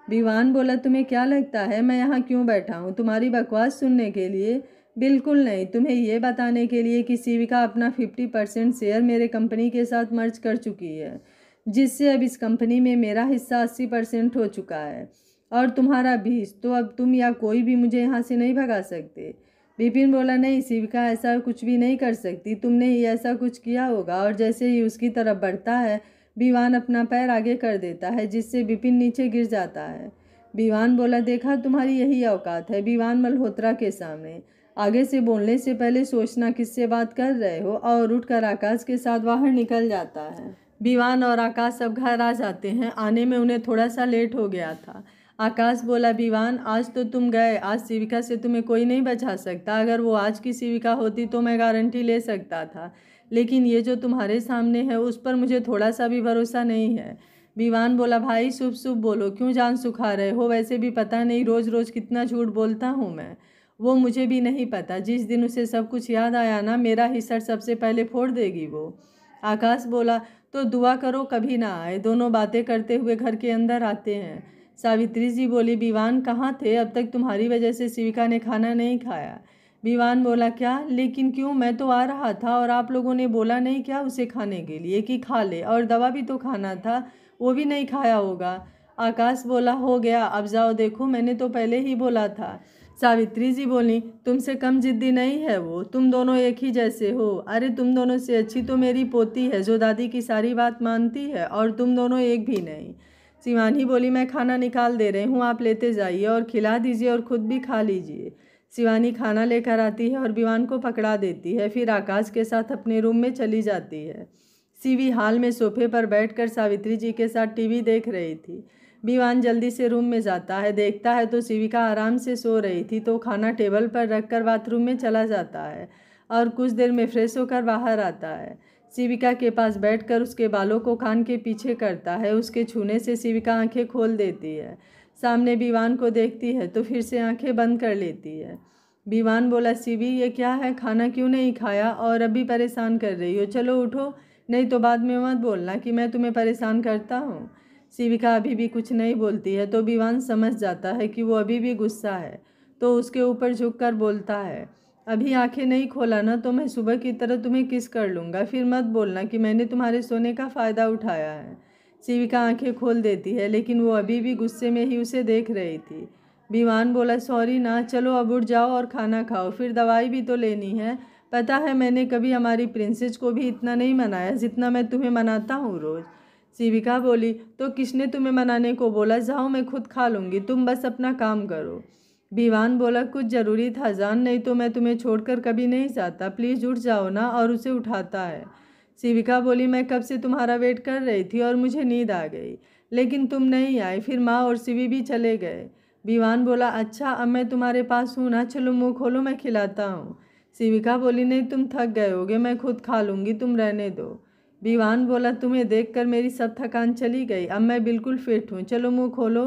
विवान बोला तुम्हें क्या लगता है मैं यहाँ क्यों बैठा हूँ, तुम्हारी बकवास सुनने के लिए। बिल्कुल नहीं, तुम्हें ये बताने के लिए कि शिविका अपना 50% शेयर मेरे कंपनी के साथ मर्ज कर चुकी है, जिससे अब इस कंपनी में मेरा हिस्सा 80% हो चुका है, और तुम्हारा 20, तो अब तुम या कोई भी मुझे यहाँ से नहीं भगा सकते। विपिन बोला नहीं शिविका ऐसा कुछ भी नहीं कर सकती, तुमने ही ऐसा कुछ किया होगा, और जैसे ही उसकी तरफ बढ़ता है विवान अपना पैर आगे कर देता है जिससे विपिन नीचे गिर जाता है। विवान बोला देखा तुम्हारी यही औकात है विवान मल्होत्रा के सामने, आगे से बोलने से पहले सोचना किससे बात कर रहे हो, और उठकर आकाश के साथ बाहर निकल जाता है। विवान और आकाश सब घर आ जाते हैं, आने में उन्हें थोड़ा सा लेट हो गया था। आकाश बोला विवान आज तो तुम गए, आज शिविका से तुम्हें कोई नहीं बचा सकता, अगर वो आज की शिविका होती तो मैं गारंटी ले सकता था, लेकिन ये जो तुम्हारे सामने है उस पर मुझे थोड़ा सा भी भरोसा नहीं है। विवान बोला भाई शुभ शुभ बोलो, क्यों जान सुखा रहे हो, वैसे भी पता नहीं रोज़ रोज़ कितना झूठ बोलता हूँ मैं, वो मुझे भी नहीं पता, जिस दिन उसे सब कुछ याद आया ना मेरा हिस्सा सबसे पहले फोड़ देगी वो। आकाश बोला तो दुआ करो कभी ना आए। दोनों बातें करते हुए घर के अंदर आते हैं। सावित्री जी बोली विवान कहाँ थे, अब तक तुम्हारी वजह से शिविका ने खाना नहीं खाया। विवान बोला क्या, लेकिन क्यों, मैं तो आ रहा था और आप लोगों ने बोला नहीं क्या उसे खाने के लिए कि खा ले, और दवा भी तो खाना था, वो भी नहीं खाया होगा। आकाश बोला हो गया, अब जाओ देखो मैंने तो पहले ही बोला था। सावित्री जी बोली तुमसे कम जिद्दी नहीं है वो, तुम दोनों एक ही जैसे हो। अरे तुम दोनों से अच्छी तो मेरी पोती है जो दादी की सारी बात मानती है, और तुम दोनों एक भी नहीं। शिवानी बोली मैं खाना निकाल दे रही हूँ, आप लेते जाइए और खिला दीजिए और खुद भी खा लीजिए। शिवानी खाना लेकर आती है और विवान को पकड़ा देती है, फिर आकाश के साथ अपने रूम में चली जाती है। शिवी हॉल में सोफे पर बैठकर सावित्री जी के साथ टीवी देख रही थी। विवान जल्दी से रूम में जाता है, देखता है तो शिविका आराम से सो रही थी, तो खाना टेबल पर रखकर बाथरूम में चला जाता है और कुछ देर में फ्रेश होकर बाहर आता है। शिविका के पास बैठकर उसके बालों को कान के पीछे करता है। उसके छूने से शिविका आंखें खोल देती है। सामने विवान को देखती है तो फिर से आंखें बंद कर लेती है। विवान बोला, शिवी ये क्या है, खाना क्यों नहीं खाया और अभी परेशान कर रही हो? चलो उठो, नहीं तो बाद में मत बोलना कि मैं तुम्हें परेशान करता हूँ। शिविका अभी भी कुछ नहीं बोलती है तो विवान समझ जाता है कि वो अभी भी गुस्सा है, तो उसके ऊपर झुककर बोलता है, अभी आंखें नहीं खोला ना तो मैं सुबह की तरह तुम्हें किस कर लूँगा, फिर मत बोलना कि मैंने तुम्हारे सोने का फ़ायदा उठाया है। शिविका आंखें खोल देती है, लेकिन वो अभी भी गुस्से में ही उसे देख रही थी। विवान बोला, सॉरी ना, चलो अब उठ जाओ और खाना खाओ, फिर दवाई भी तो लेनी है। पता है मैंने कभी हमारी प्रिंसेस को भी इतना नहीं मनाया जितना मैं तुम्हें मनाता हूँ रोज़। शिविका बोली, तो किसने तुम्हें मनाने को बोला? जाओ मैं खुद खा लूँगी, तुम बस अपना काम करो। विवान बोला, कुछ ज़रूरी था जान, नहीं तो मैं तुम्हें छोड़कर कभी नहीं जाता, प्लीज़ उठ जाओ ना, और उसे उठाता है। शिविका बोली, मैं कब से तुम्हारा वेट कर रही थी और मुझे नींद आ गई, लेकिन तुम नहीं आए, फिर माँ और शिवी भी चले गए। विवान बोला, अच्छा अब मैं तुम्हारे पास हूँ ना, चलो मुँह खोलो मैं खिलाता हूँ। शिविका बोली, नहीं तुम थक गए होगे, मैं खुद खा लूँगी, तुम रहने दो। विवान बोला, तुम्हें देखकर मेरी सब थकान चली गई, अब मैं बिल्कुल फिट हूँ, चलो मुँह खोलो।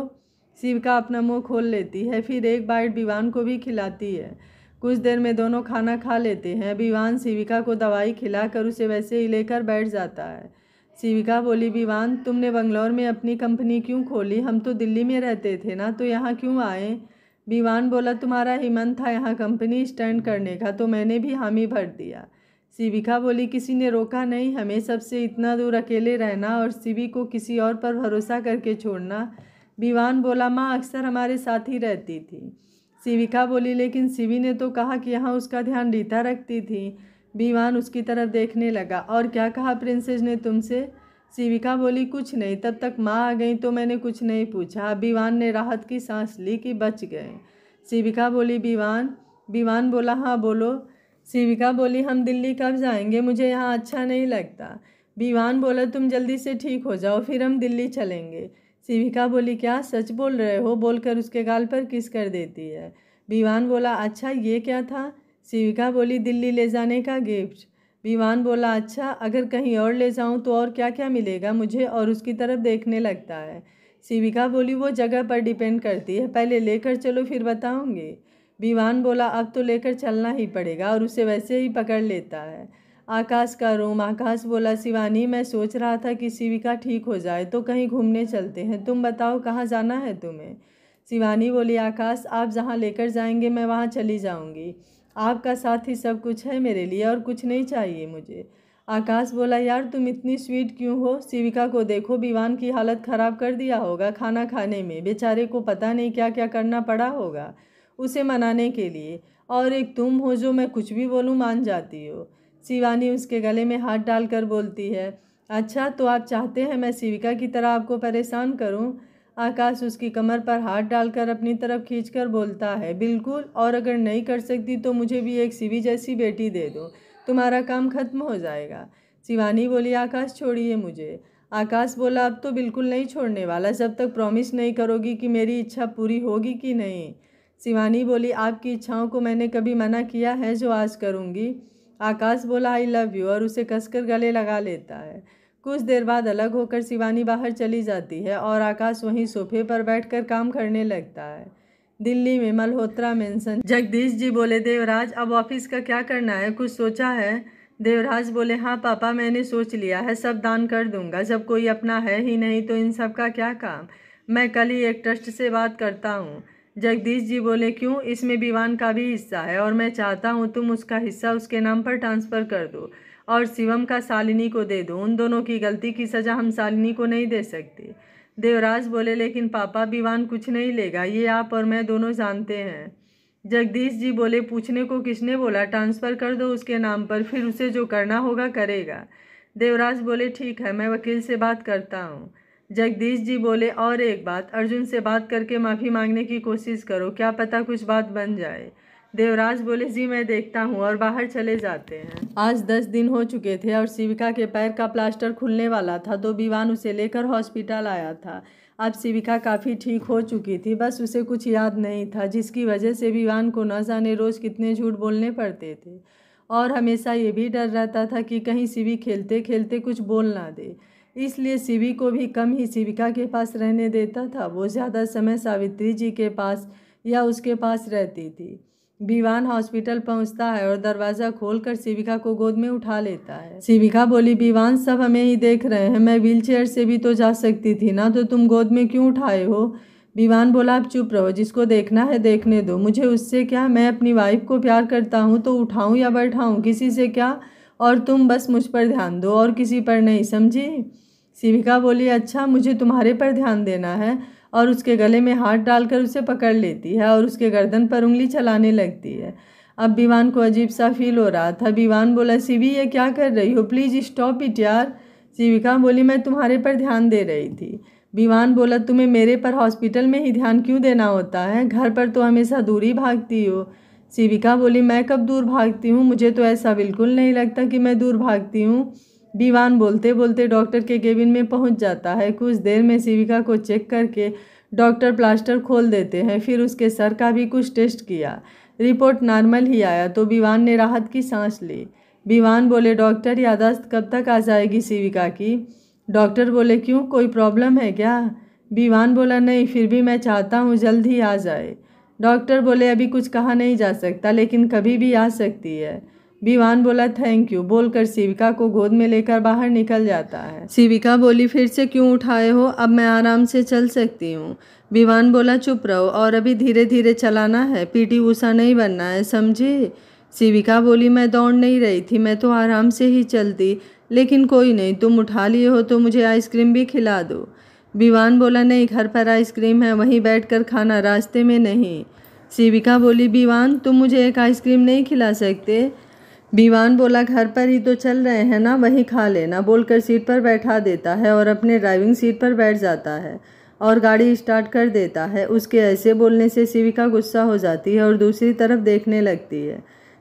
शिविका अपना मुँह खोल लेती है, फिर एक बाइट विवान को भी खिलाती है। कुछ देर में दोनों खाना खा लेते हैं। विवान शिविका को दवाई खिलाकर उसे वैसे ही लेकर बैठ जाता है। शिविका बोली, विवान तुमने बंगलौर में अपनी कंपनी क्यों खोली? हम तो दिल्ली में रहते थे ना, तो यहाँ क्यों आए? विवान बोला, तुम्हारा ही मन था यहाँ कंपनी स्टैंड करने का, तो मैंने भी हामी भर दिया। शिविका बोली, किसी ने रोका नहीं हमें, सबसे इतना दूर अकेले रहना और शिवी को किसी और पर भरोसा करके छोड़ना। विवान बोला, माँ अक्सर हमारे साथ ही रहती थी। शिविका बोली, लेकिन शिवी ने तो कहा कि यहाँ उसका ध्यान रीता रखती थी। विवान उसकी तरफ देखने लगा, और क्या कहा प्रिंसेस ने तुमसे? शिविका बोली, कुछ नहीं, तब तक माँ आ गई तो मैंने कुछ नहीं पूछा। विवान ने राहत की सांस ली कि बच गए। शिविका बोली, विवान बोला, हाँ बोलो। शिविका बोली, हम दिल्ली कब जाएंगे, मुझे यहाँ अच्छा नहीं लगता। विवान बोला, तुम जल्दी से ठीक हो जाओ फिर हम दिल्ली चलेंगे। शिविका बोली, क्या सच बोल रहे हो? बोलकर उसके गाल पर किस कर देती है। विवान बोला, अच्छा ये क्या था? शिविका बोली, दिल्ली ले जाने का गिफ्ट। विवान बोला, अच्छा अगर कहीं और ले जाऊं तो और क्या क्या मिलेगा मुझे? और उसकी तरफ देखने लगता है। शिविका बोली, वो जगह पर डिपेंड करती है, पहले लेकर चलो फिर बताऊंगी। विवान बोला, अब तो लेकर चलना ही पड़ेगा, और उसे वैसे ही पकड़ लेता है। आकाश का रूम। आकाश बोला, शिवानी मैं सोच रहा था कि शिविका ठीक हो जाए तो कहीं घूमने चलते हैं, तुम बताओ कहाँ जाना है तुम्हें? शिवानी बोली, आकाश आप जहाँ लेकर जाएंगे मैं वहाँ चली जाऊँगी, आपका साथ ही सब कुछ है मेरे लिए, और कुछ नहीं चाहिए मुझे। आकाश बोला, यार तुम इतनी स्वीट क्यों हो? शिविका को देखो, विवान की हालत ख़राब कर दिया होगा खाना खाने में, बेचारे को पता नहीं क्या क्या करना पड़ा होगा उसे मनाने के लिए, और एक तुम हो जो मैं कुछ भी बोलूँ मान जाती हो। शिवानी उसके गले में हाथ डालकर बोलती है, अच्छा तो आप चाहते हैं मैं शिविका की तरह आपको परेशान करूं? आकाश उसकी कमर पर हाथ डालकर अपनी तरफ खींचकर बोलता है, बिल्कुल, और अगर नहीं कर सकती तो मुझे भी एक शिवी जैसी बेटी दे दो, तुम्हारा काम खत्म हो जाएगा। शिवानी बोली, आकाश छोड़िए मुझे। आकाश बोला, अब तो बिल्कुल नहीं छोड़ने वाला जब तक प्रॉमिस नहीं करोगी कि मेरी इच्छा पूरी होगी कि नहीं। शिवानी बोली, आपकी इच्छाओं को मैंने कभी मना किया है जो आज करूँगी? आकाश बोला, आई लव यू, और उसे कसकर गले लगा लेता है। कुछ देर बाद अलग होकर शिवानी बाहर चली जाती है और आकाश वहीं सोफे पर बैठकर काम करने लगता है। दिल्ली में मल्होत्रा मेंशन। जगदीश जी बोले, देवराज अब ऑफिस का क्या करना है, कुछ सोचा है? देवराज बोले, हाँ पापा मैंने सोच लिया है, सब दान कर दूंगा, जब कोई अपना है ही नहीं तो इन सब का क्या काम। मैं कल ही एक ट्रस्ट से बात करता हूँ। जगदीश जी बोले, क्यों? इसमें विवान का भी हिस्सा है और मैं चाहता हूँ तुम उसका हिस्सा उसके नाम पर ट्रांसफ़र कर दो और शिवम का शालिनी को दे दो। उन दोनों की गलती की सज़ा हम शालिनी को नहीं दे सकते। देवराज बोले, लेकिन पापा विवान कुछ नहीं लेगा, ये आप और मैं दोनों जानते हैं। जगदीश जी बोले, पूछने को किसने बोला, ट्रांसफ़र कर दो उसके नाम पर, फिर उसे जो करना होगा करेगा। देवराज बोले, ठीक है मैं वकील से बात करता हूँ। जगदीश जी बोले, और एक बात, अर्जुन से बात करके माफ़ी मांगने की कोशिश करो, क्या पता कुछ बात बन जाए। देवराज बोले जी मैं देखता हूँ और बाहर चले जाते हैं। आज 10 दिन हो चुके थे और शिविका के पैर का प्लास्टर खुलने वाला था तो विवान उसे लेकर हॉस्पिटल आया था। अब शिविका काफ़ी ठीक हो चुकी थी, बस उसे कुछ याद नहीं था, जिसकी वजह से विवान को न जाने रोज़ कितने झूठ बोलने पड़ते थे और हमेशा ये भी डर रहता था कि कहीं शिवी खेलते खेलते कुछ बोल ना दे। इसलिए शिवी को भी कम ही शिविका के पास रहने देता था। वो ज़्यादा समय सावित्री जी के पास या उसके पास रहती थी। विवान हॉस्पिटल पहुंचता है और दरवाज़ा खोलकर शिविका को गोद में उठा लेता है। शिविका बोली, विवान सब हमें ही देख रहे हैं, मैं व्हीलचेयर से भी तो जा सकती थी ना, तो तुम गोद में क्यों उठाए हो? विवान बोला, आप चुप रहो, जिसको देखना है देखने दो, मुझे उससे क्या, मैं अपनी वाइफ को प्यार करता हूँ तो उठाऊँ या बैठाऊँ, किसी से क्या, और तुम बस मुझ पर ध्यान दो और किसी पर नहीं, समझी? शिविका बोली, अच्छा मुझे तुम्हारे पर ध्यान देना है, और उसके गले में हाथ डालकर उसे पकड़ लेती है और उसके गर्दन पर उंगली चलाने लगती है। अब विवान को अजीब सा फील हो रहा था। विवान बोला, शिवी ये क्या कर रही हो, प्लीज़ स्टॉप इट यार। शिविका बोली, मैं तुम्हारे पर ध्यान दे रही थी। विवान बोला, तुम्हें मेरे पर हॉस्पिटल में ही ध्यान क्यों देना होता है, घर पर तो हमेशा दूर ही भागती हो। शिविका बोली, मैं कब दूर भागती हूँ, मुझे तो ऐसा बिल्कुल नहीं लगता कि मैं दूर भागती हूँ। विवान बोलते बोलते डॉक्टर के केबिन में पहुंच जाता है। कुछ देर में शिविका को चेक करके डॉक्टर प्लास्टर खोल देते हैं, फिर उसके सर का भी कुछ टेस्ट किया, रिपोर्ट नॉर्मल ही आया तो विवान ने राहत की सांस ली। विवान बोले, डॉक्टर याददाश्त कब तक आ जाएगी शिविका की? डॉक्टर बोले, क्यों, कोई प्रॉब्लम है क्या? विवान बोला, नहीं, फिर भी मैं चाहता हूँ जल्द ही आ जाए। डॉक्टर बोले, अभी कुछ कहा नहीं जा सकता, लेकिन कभी भी आ सकती है। विवान बोला, थैंक यू, बोलकर शिविका को गोद में लेकर बाहर निकल जाता है। शिविका बोली, फिर से क्यों उठाए हो, अब मैं आराम से चल सकती हूँ। विवान बोला, चुप रहो और अभी धीरे धीरे चलाना है, पीटी ऊषा नहीं बनना है, समझे? शिविका बोली, मैं दौड़ नहीं रही थी, मैं तो आराम से ही चलती, लेकिन कोई नहीं, तुम उठा लिए हो तो मुझे आइसक्रीम भी खिला दो। विवान बोला, नहीं, घर पर आइसक्रीम है, वहीं बैठकर खाना, रास्ते में नहीं। शिविका बोली, विवान तुम मुझे एक आइसक्रीम नहीं खिला सकते? विवान बोला, घर पर ही तो चल रहे हैं ना, वहीं खा लेना, बोलकर सीट पर बैठा देता है और अपने ड्राइविंग सीट पर बैठ जाता है और गाड़ी स्टार्ट कर देता है। उसके ऐसे बोलने से शिविका गुस्सा हो जाती है और दूसरी तरफ देखने लगती है।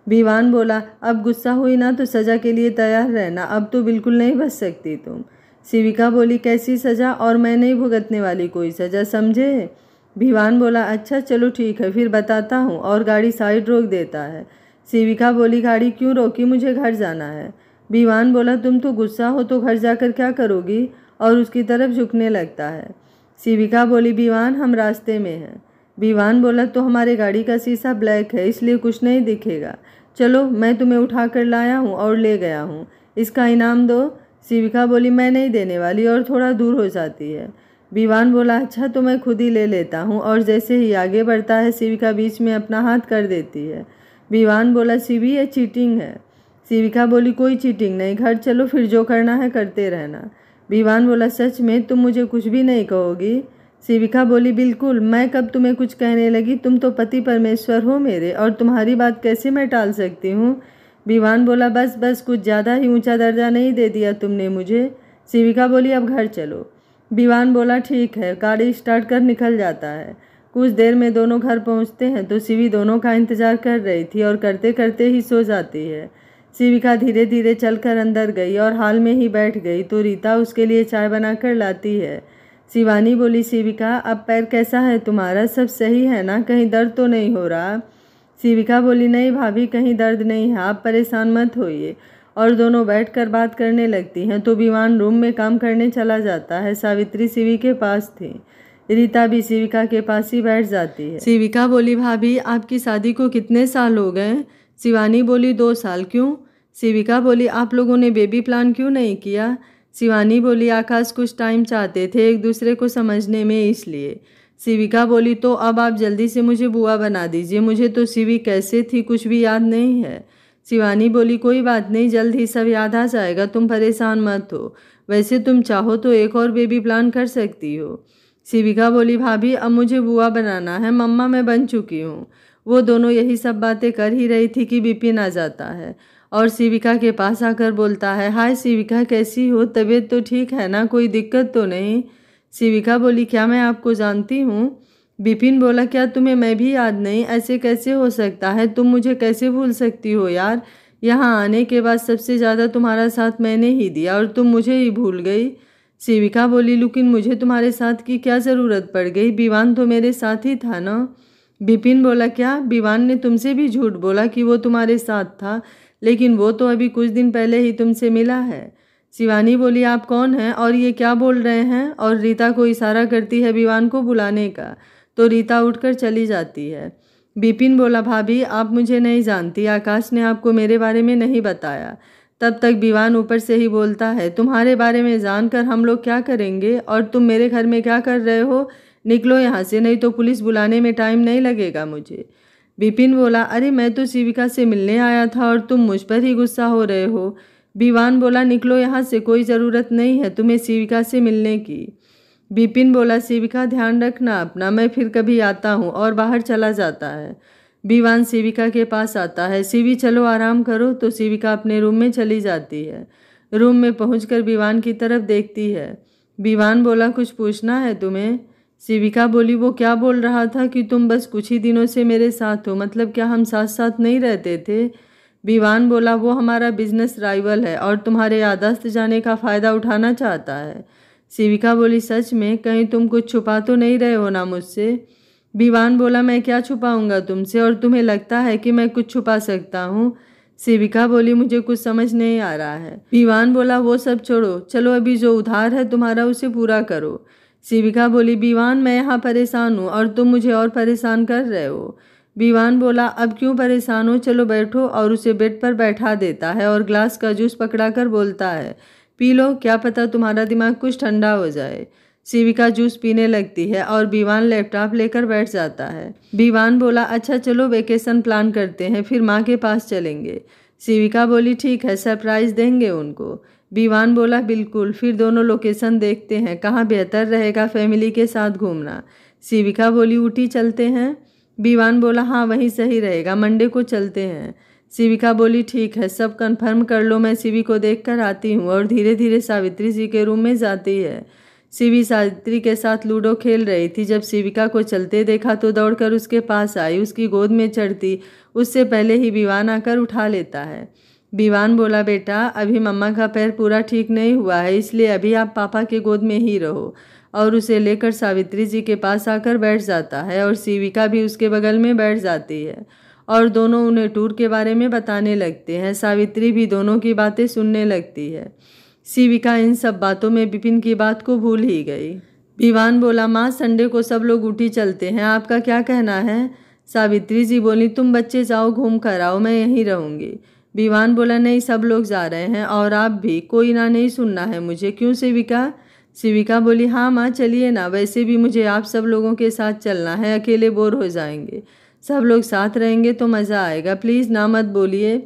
विवान बोला, अब गुस्सा हुई ना तो सज़ा के लिए तैयार रहना, अब तो बिल्कुल नहीं बच सकती तुम। शिविका बोली, कैसी सज़ा, और मैं नहीं भुगतने वाली कोई सज़ा, समझे? विवान बोला, अच्छा चलो ठीक है, फिर बताता हूँ, और गाड़ी साइड रोक देता है। शिविका बोली, गाड़ी क्यों रोकी, मुझे घर जाना है। विवान बोला, तुम तो गुस्सा हो तो घर जाकर क्या करोगी, और उसकी तरफ झुकने लगता है। शिविका बोली, विवान हम रास्ते में हैं। विवान बोला, तो हमारे गाड़ी का शीशा ब्लैक है, इसलिए कुछ नहीं दिखेगा, चलो मैं तुम्हें उठा कर लाया हूँ और ले गया हूँ, इसका इनाम दो। शिविका बोली, मैं नहीं देने वाली, और थोड़ा दूर हो जाती है। विवान बोला, अच्छा तो मैं खुद ही ले लेता हूँ, और जैसे ही आगे बढ़ता है शिविका बीच में अपना हाथ कर देती है। विवान बोला, शिवी ये चीटिंग है। शिविका बोली, कोई चीटिंग नहीं, घर चलो, फिर जो करना है करते रहना। विवान बोला, सच में तुम मुझे कुछ भी नहीं कहोगी? शिविका बोली, बिल्कुल, मैं कब तुम्हें कुछ कहने लगी, तुम तो पति परमेश्वर हो मेरे, और तुम्हारी बात कैसे मैं टाल सकती हूँ? विवान बोला, बस बस, कुछ ज़्यादा ही ऊंचा दर्जा नहीं दे दिया तुमने मुझे। शिविका बोली, अब घर चलो। विवान बोला, ठीक है, गाड़ी स्टार्ट कर निकल जाता है। कुछ देर में दोनों घर पहुंचते हैं तो शिवी दोनों का इंतजार कर रही थी और करते करते ही सो जाती है। शिविका धीरे धीरे चलकर अंदर गई और हाल में ही बैठ गई तो रीता उसके लिए चाय बनाकर लाती है। शिवानी बोली, शिविका अब पैर कैसा है तुम्हारा, सब सही है ना, कहीं दर्द तो नहीं हो रहा? शिविका बोली, नहीं भाभी, कहीं दर्द नहीं है, आप परेशान मत होइए। और दोनों बैठकर बात करने लगती हैं तो विवान रूम में काम करने चला जाता है। सावित्री शिवी के पास थी। रीता भी शिविका के पास ही बैठ जाती है। शिविका बोली, भाभी आपकी शादी को कितने साल हो गए? शिवानी बोली, 2 साल। क्यों? शिविका बोली, आप लोगों ने बेबी प्लान क्यों नहीं किया? शिवानी बोली, आकाश कुछ टाइम चाहते थे एक दूसरे को समझने में, इसलिए। शिविका बोली, तो अब आप जल्दी से मुझे बुआ बना दीजिए, मुझे तो शिवी कैसे थी कुछ भी याद नहीं है। शिवानी बोली, कोई बात नहीं, जल्द ही सब याद आ जाएगा, तुम परेशान मत हो, वैसे तुम चाहो तो एक और बेबी प्लान कर सकती हो। शिविका बोली, भाभी अब मुझे बुआ बनाना है, मम्मा मैं बन चुकी हूँ। वो दोनों यही सब बातें कर ही रही थी कि विपिन आ जाता है और शिविका के पास आकर बोलता है, हाय शिविका, कैसी हो, तबीयत तो ठीक है ना, कोई दिक्कत तो नहीं? शिविका बोली, क्या मैं आपको जानती हूँ? विपिन बोला, क्या तुम्हें मैं भी याद नहीं? ऐसे कैसे हो सकता है? तुम मुझे कैसे भूल सकती हो यार? यहाँ आने के बाद सबसे ज़्यादा तुम्हारा साथ मैंने ही दिया और तुम मुझे ही भूल गई। शिविका बोली, लेकिन मुझे तुम्हारे साथ की क्या ज़रूरत पड़ गई? विवान तो मेरे साथ ही था ना। विपिन बोला, क्या विवान ने तुमसे भी झूठ बोला कि वो तुम्हारे साथ था? लेकिन वो तो अभी कुछ दिन पहले ही तुमसे मिला है। शिवानी बोली, आप कौन हैं और ये क्या बोल रहे हैं? और रीता को इशारा करती है विवान को बुलाने का, तो रीता उठकर चली जाती है। विपिन बोला, भाभी आप मुझे नहीं जानती, आकाश ने आपको मेरे बारे में नहीं बताया। तब तक विवान ऊपर से ही बोलता है, तुम्हारे बारे में जानकर हम लोग क्या करेंगे? और तुम मेरे घर में क्या कर रहे हो? निकलो यहाँ से, नहीं तो पुलिस बुलाने में टाइम नहीं लगेगा मुझे। विपिन बोला, अरे मैं तो शिविका से मिलने आया था और तुम मुझ पर ही गुस्सा हो रहे हो। विवान बोला, निकलो यहाँ से, कोई ज़रूरत नहीं है तुम्हें शिविका से मिलने की। विपिन बोला, शिविका ध्यान रखना अपना, मैं फिर कभी आता हूँ, और बाहर चला जाता है। विवान शिविका के पास आता है। शिवी चलो आराम करो, तो शिविका अपने रूम में चली जाती है। रूम में पहुंचकर विवान की तरफ देखती है। विवान बोला, कुछ पूछना है तुम्हें? शिविका बोली, वो क्या बोल रहा था कि तुम बस कुछ ही दिनों से मेरे साथ हो, मतलब क्या हम साथ साथ नहीं रहते थे? विवान बोला, वो हमारा बिजनेस राइवल है और तुम्हारे याददाश्त जाने का फ़ायदा उठाना चाहता है। शिविका बोली, सच में? कहीं तुम कुछ छुपा तो नहीं रहे हो ना मुझसे? विवान बोला, मैं क्या छुपाऊंगा तुमसे, और तुम्हें लगता है कि मैं कुछ छुपा सकता हूँ? शिविका बोली, मुझे कुछ समझ नहीं आ रहा है। विवान बोला, वो सब छोड़ो, चलो अभी जो उधार है तुम्हारा उसे पूरा करो। शिविका बोली, विवान मैं यहाँ परेशान हूँ और तुम मुझे और परेशान कर रहे हो। विवान बोला, अब क्यों परेशान हो, चलो बैठो, और उसे बेड पर बैठा देता है और ग्लास का जूस पकड़ाकर बोलता है, पी लो, क्या पता तुम्हारा दिमाग कुछ ठंडा हो जाए। शिविका जूस पीने लगती है और विवान लैपटॉप लेकर बैठ जाता है। विवान बोला, अच्छा चलो वेकेशन प्लान करते हैं, फिर माँ के पास चलेंगे। शिविका बोली, ठीक है, सरप्राइज देंगे उनको। विवान बोला, बिल्कुल। फिर दोनों लोकेशन देखते हैं, कहाँ बेहतर रहेगा फैमिली के साथ घूमना। शिविका बोली, ऊटी चलते हैं। विवान बोला, हाँ वहीं सही रहेगा, मंडे को चलते हैं। शिविका बोली, ठीक है, सब कंफर्म कर लो, मैं शिवी को देख कर आती हूँ। और धीरे धीरे सावित्री जी के रूम में जाती है। शिवी सावित्री के साथ लूडो खेल रही थी। जब शिविका को चलते देखा तो दौड़कर उसके पास आई, उसकी गोद में चढ़ती। उससे पहले ही विवान आकर उठा लेता है। विवान बोला, बेटा अभी मम्मा का पैर पूरा ठीक नहीं हुआ है, इसलिए अभी आप पापा के गोद में ही रहो। और उसे लेकर सावित्री जी के पास आकर बैठ जाता है और शिविका भी उसके बगल में बैठ जाती है और दोनों उन्हें टूर के बारे में बताने लगते हैं। सावित्री भी दोनों की बातें सुनने लगती है। शिविका इन सब बातों में विपिन की बात को भूल ही गई। विवान बोला, माँ संडे को सब लोग ऊटी चलते हैं, आपका क्या कहना है? सावित्री जी बोली, तुम बच्चे जाओ घूम कर आओ, मैं यहीं रहूँगी। विवान बोला, नहीं सब लोग जा रहे हैं और आप भी, कोई ना नहीं सुनना है मुझे। क्यों शिविका? शिविका बोली, हाँ माँ चलिए ना, वैसे भी मुझे आप सब लोगों के साथ चलना है, अकेले बोर हो जाएंगे, सब लोग साथ रहेंगे तो मज़ा आएगा, प्लीज़ ना मत बोलिए।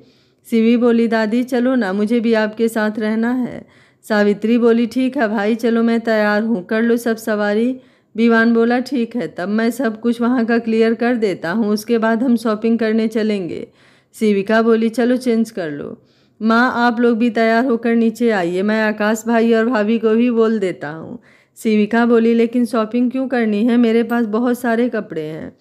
शिवी बोली, दादी चलो ना, मुझे भी आपके साथ रहना है। सावित्री बोली, ठीक है भाई चलो, मैं तैयार हूँ, कर लो सब सवारी। विवान बोला, ठीक है, तब मैं सब कुछ वहाँ का क्लियर कर देता हूँ, उसके बाद हम शॉपिंग करने चलेंगे। शिविका बोली, चलो चेंज कर लो। माँ आप लोग भी तैयार होकर नीचे आइए, मैं आकाश भाई और भाभी को भी बोल देता हूँ। शिविका बोली, लेकिन शॉपिंग क्यों करनी है, मेरे पास बहुत सारे कपड़े हैं।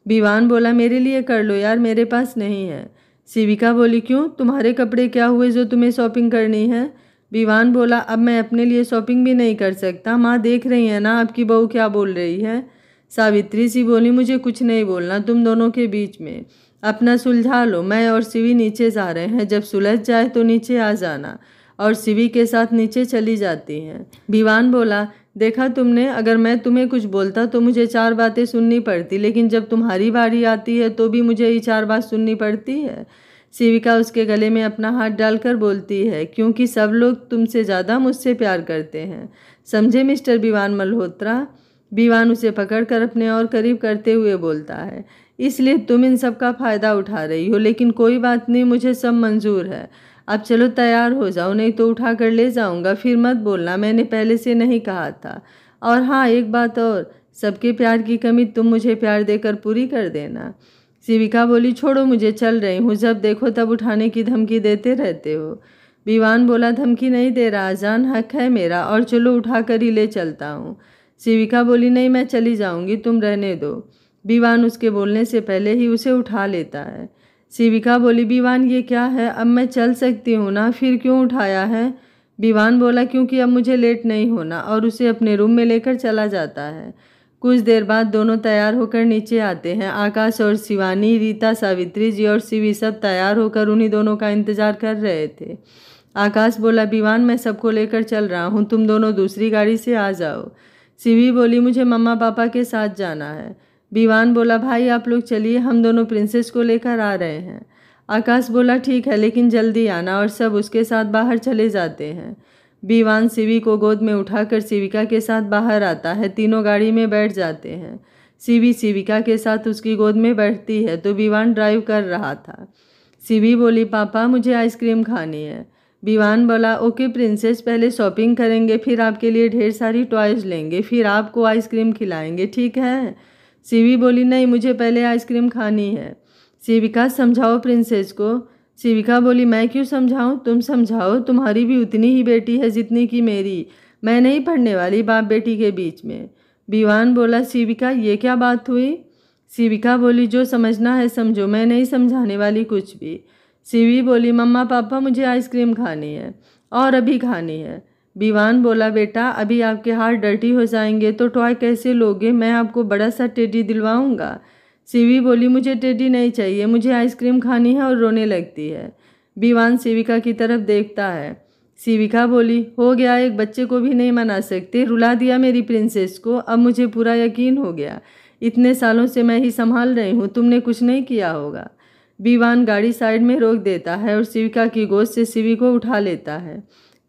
विवान बोला, मेरे लिए कर लो यार, मेरे पास नहीं है। शिविका बोली, क्यों, तुम्हारे कपड़े क्या हुए जो तुम्हें शॉपिंग करनी है? विवान बोला, अब मैं अपने लिए शॉपिंग भी नहीं कर सकता, माँ देख रही है ना आपकी बहू क्या बोल रही है। सावित्री सी बोली, मुझे कुछ नहीं बोलना, तुम दोनों के बीच में अपना सुलझा लो, मैं और शिवी नीचे जा रहे हैं, जब सुलझ जाए तो नीचे आ जाना। और शिवी के साथ नीचे चली जाती हैं। विवान बोला, देखा तुमने, अगर मैं तुम्हें कुछ बोलता तो मुझे 4 बातें सुननी पड़ती, लेकिन जब तुम्हारी बारी आती है तो भी मुझे ही 4 बात सुननी पड़ती है। शिविका उसके गले में अपना हाथ डालकर बोलती है, क्योंकि सब लोग तुमसे ज़्यादा मुझसे प्यार करते हैं, समझे मिस्टर विवान मल्होत्रा। विवान उसे पकड़कर अपने और करीब करते हुए बोलता है, इसलिए तुम इन सब का फ़ायदा उठा रही हो, लेकिन कोई बात नहीं, मुझे सब मंजूर है। अब चलो तैयार हो जाओ, नहीं तो उठा कर ले जाऊंगा, फिर मत बोलना मैंने पहले से नहीं कहा था। और हाँ एक बात और, सबके प्यार की कमी तुम मुझे प्यार देकर पूरी कर देना। शिविका बोली, छोड़ो मुझे, चल रही हूँ, जब देखो तब उठाने की धमकी देते रहते हो। विवान बोला, धमकी नहीं दे रहा जान, हक है मेरा, और चलो उठा कर ही ले चलता हूँ। शिविका बोली नहीं, मैं चली जाऊंगी, तुम रहने दो। विवान उसके बोलने से पहले ही उसे उठा लेता है। शिविका बोली विवान ये क्या है, अब मैं चल सकती हूँ ना, फिर क्यों उठाया है? विवान बोला क्योंकि अब मुझे लेट नहीं होना, और उसे अपने रूम में लेकर चला जाता है। कुछ देर बाद दोनों तैयार होकर नीचे आते हैं। आकाश और शिवानी, रीता, सावित्री जी और शिवी सब तैयार होकर उन्हीं दोनों का इंतजार कर रहे थे। आकाश बोला विवान मैं सबको लेकर चल रहा हूँ, तुम दोनों दूसरी गाड़ी से आ जाओ। शिवी बोली मुझे मम्मा पापा के साथ जाना है। विवान बोला भाई आप लोग चलिए, हम दोनों प्रिंसेस को लेकर आ रहे हैं। आकाश बोला ठीक है लेकिन जल्दी आना, और सब उसके साथ बाहर चले जाते हैं। विवान शिवी को गोद में उठाकर शिविका के साथ बाहर आता है। तीनों गाड़ी में बैठ जाते हैं। शिवी शिविका के साथ उसकी गोद में बैठती है तो विवान ड्राइव कर रहा था। शिवी बोली पापा मुझे आइसक्रीम खानी है। विवान बोला ओके प्रिंसेस, पहले शॉपिंग करेंगे, फिर आपके लिए ढेर सारी टॉयज लेंगे, फिर आपको आइसक्रीम खिलाएंगे, ठीक है? शिवी बोली नहीं, मुझे पहले आइसक्रीम खानी है। शिविका समझाओ प्रिंसेस को। शिविका बोली मैं क्यों समझाऊं, तुम समझाओ, तुम्हारी भी उतनी ही बेटी है जितनी कि मेरी, मैं नहीं पढ़ने वाली बाप बेटी के बीच में। विवान बोला शिविका ये क्या बात हुई? शिविका बोली जो समझना है समझो, मैं नहीं समझाने वाली कुछ भी। शिवी बोली मम्मा पापा मुझे आइसक्रीम खानी है, और अभी खानी है। विवान बोला बेटा अभी आपके हाथ डर्टी हो जाएंगे तो टॉय कैसे लोगे, मैं आपको बड़ा सा टेडी दिलवाऊंगा। शिवी बोली मुझे टेडी नहीं चाहिए, मुझे आइसक्रीम खानी है, और रोने लगती है। विवान शिविका की तरफ देखता है। शिविका बोली हो गया, एक बच्चे को भी नहीं मना सकते, रुला दिया मेरी प्रिंसेस को, अब मुझे पूरा यकीन हो गया, इतने सालों से मैं ही संभाल रही हूँ, तुमने कुछ नहीं किया होगा। विवान गाड़ी साइड में रोक देता है और शिविका की गोद से शिवी को उठा लेता है।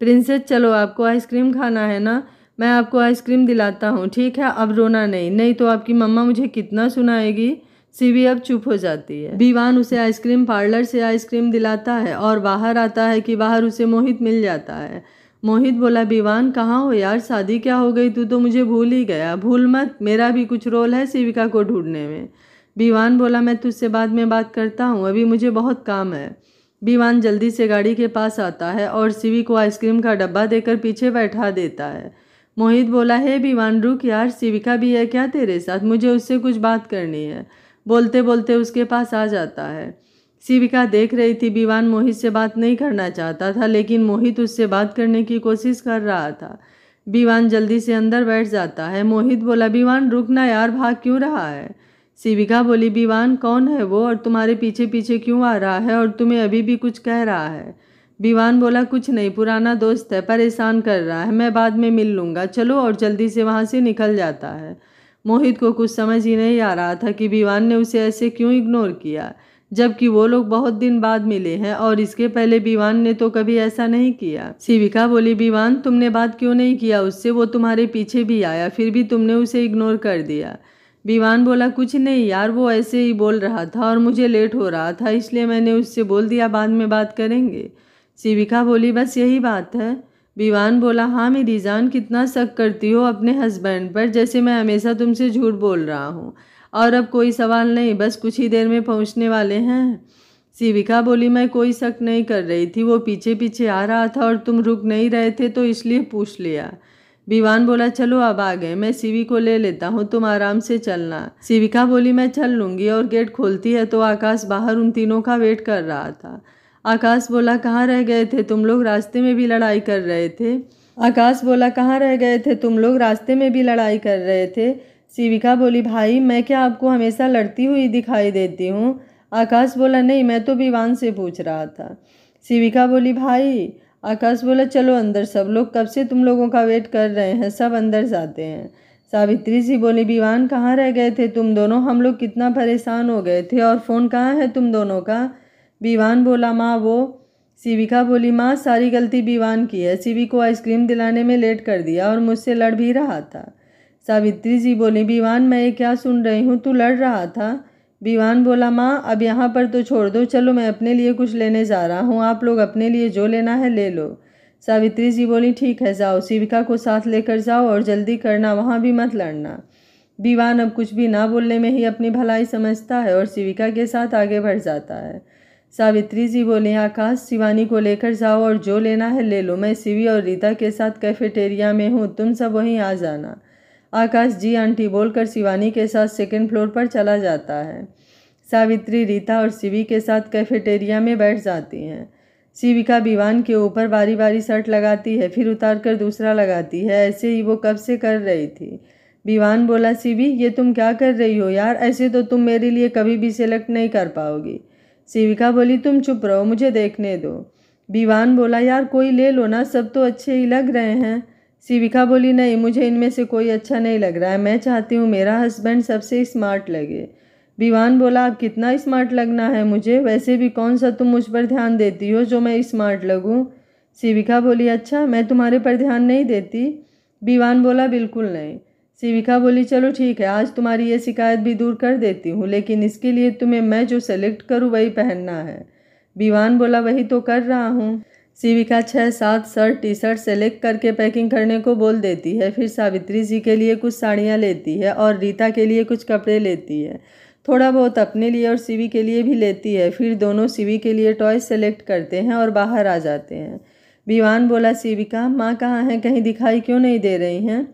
प्रिंसेस चलो आपको आइसक्रीम खाना है ना, मैं आपको आइसक्रीम दिलाता हूँ, ठीक है? अब रोना नहीं, नहीं तो आपकी मम्मा मुझे कितना सुनाएगी। शिवी अब चुप हो जाती है। विवान उसे आइसक्रीम पार्लर से आइसक्रीम दिलाता है और बाहर आता है कि बाहर उसे मोहित मिल जाता है। मोहित बोला विवान कहाँ हो यार, शादी क्या हो गई, तू तो मुझे भूल ही गया। भूल मत, मेरा भी कुछ रोल है शिविका को ढूंढने में। विवान बोला मैं तुझसे बाद में बात करता हूँ, अभी मुझे बहुत काम है। विवान जल्दी से गाड़ी के पास आता है और शिवी को आइसक्रीम का डब्बा देकर पीछे बैठा देता है। मोहित बोला हे विवान रुक यार, शिविका भी है क्या तेरे साथ, मुझे उससे कुछ बात करनी है। बोलते बोलते उसके पास आ जाता है। शिविका देख रही थी विवान मोहित से बात नहीं करना चाहता था, लेकिन मोहित उससे बात करने की कोशिश कर रहा था। विवान जल्दी से अंदर बैठ जाता है। मोहित बोला विवान रुकना यार, भाग क्यों रहा है? शिविका बोली विवान कौन है वो, और तुम्हारे पीछे पीछे क्यों आ रहा है, और तुम्हें अभी भी कुछ कह रहा है? विवान बोला कुछ नहीं, पुराना दोस्त है, परेशान कर रहा है, मैं बाद में मिल लूँगा, चलो, और जल्दी से वहाँ से निकल जाता है। मोहित को कुछ समझ ही नहीं आ रहा था कि विवान ने उसे ऐसे क्यों इग्नोर किया, जबकि वो लोग बहुत दिन बाद मिले हैं और इसके पहले विवान ने तो कभी ऐसा नहीं किया। शिविका बोली विवान तुमने बात क्यों नहीं किया उससे, वो तुम्हारे पीछे भी आया, फिर भी तुमने उसे इग्नोर कर दिया। विवान बोला कुछ नहीं यार, वो ऐसे ही बोल रहा था और मुझे लेट हो रहा था, इसलिए मैंने उससे बोल दिया बाद में बात करेंगे। शिविका बोली बस यही बात है। विवान बोला हाँ मेरी जान, कितना शक करती हो अपने हस्बैंड पर, जैसे मैं हमेशा तुमसे झूठ बोल रहा हूँ। और अब कोई सवाल नहीं, बस कुछ ही देर में पहुँचने वाले हैं। शिविका बोली मैं कोई शक नहीं कर रही थी, वो पीछे पीछे आ रहा था और तुम रुक नहीं रहे थे तो इसलिए पूछ लिया। विवान बोला चलो अब आ गए, मैं शिवी को ले लेता हूँ, तुम आराम से चलना। शिविका बोली मैं चल लूँगी, और गेट खोलती है तो आकाश बाहर उन तीनों का वेट कर रहा था। आकाश बोला कहाँ रह गए थे तुम लोग, रास्ते में भी लड़ाई कर रहे थे। आकाश बोला कहाँ रह गए थे तुम लोग, रास्ते में भी लड़ाई कर रहे थे। शिविका बोली भाई मैं क्या आपको हमेशा लड़ती हुई दिखाई देती हूँ? आकाश बोला नहीं, मैं तो विवान से पूछ रहा था। शिविका बोली भाई। आकाश बोला चलो अंदर, सब लोग कब से तुम लोगों का वेट कर रहे हैं, सब अंदर जाते हैं। सावित्री जी बोली विवान कहाँ रह गए थे तुम दोनों, हम लोग कितना परेशान हो गए थे, और फ़ोन कहाँ है तुम दोनों का? विवान बोला माँ वो। शिविका बोली माँ सारी गलती विवान की है, शिवी को आइसक्रीम दिलाने में लेट कर दिया और मुझसे लड़ भी रहा था। सावित्री जी बोली विवान मैं ये क्या सुन रही हूँ, तू लड़ रहा था? विवान बोला माँ अब यहाँ पर तो छोड़ दो, चलो मैं अपने लिए कुछ लेने जा रहा हूँ, आप लोग अपने लिए जो लेना है ले लो। सावित्री जी बोली ठीक है जाओ, शिविका को साथ लेकर जाओ और जल्दी करना, वहाँ भी मत लड़ना। विवान अब कुछ भी ना बोलने में ही अपनी भलाई समझता है और शिविका के साथ आगे बढ़ जाता है। सावित्री जी बोली आकाश शिवानी को लेकर जाओ और जो लेना है ले लो, मैं शिवी और रीता के साथ कैफेटेरिया में हूँ, तुम सब वहीं आ जाना। आकाश जी आंटी बोलकर शिवानी के साथ सेकंड फ्लोर पर चला जाता है। सावित्री, रीता और शिवी के साथ कैफेटेरिया में बैठ जाती हैं। शिविका विवान के ऊपर बारी बारी शर्ट लगाती है, फिर उतार कर दूसरा लगाती है। ऐसे ही वो कब से कर रही थी। विवान बोला, शिवी ये तुम क्या कर रही हो यार, ऐसे तो तुम मेरे लिए कभी भी सिलेक्ट नहीं कर पाओगी। शिविका बोली, तुम चुप रहो, मुझे देखने दो। विवान बोला, यार कोई ले लो ना, सब तो अच्छे ही लग रहे हैं। शिविका बोली, नहीं, मुझे इनमें से कोई अच्छा नहीं लग रहा है, मैं चाहती हूँ मेरा हस्बैंड सबसे स्मार्ट लगे। विवान बोला, अब कितना स्मार्ट लगना है मुझे, वैसे भी कौन सा तुम मुझ पर ध्यान देती हो जो मैं स्मार्ट लगूं। शिविका बोली, अच्छा मैं तुम्हारे पर ध्यान नहीं देती। विवान बोला, बिल्कुल नहीं। शिविका बोली, चलो ठीक है, आज तुम्हारी ये शिकायत भी दूर कर देती हूँ, लेकिन इसके लिए तुम्हें मैं जो सेलेक्ट करूँ वही पहनना है। विवान बोला, वही तो कर रहा हूँ। शिविका 6-7 शर्ट टी शर्ट सेलेक्ट करके पैकिंग करने को बोल देती है। फिर सावित्री जी के लिए कुछ साड़ियाँ लेती है और रीता के लिए कुछ कपड़े लेती है, थोड़ा बहुत अपने लिए और शिवी के लिए भी लेती है। फिर दोनों शिवी के लिए टॉय सेलेक्ट करते हैं और बाहर आ जाते हैं। विवान बोला, शिविका माँ कहाँ हैं, कहीं दिखाई क्यों नहीं दे रही हैं।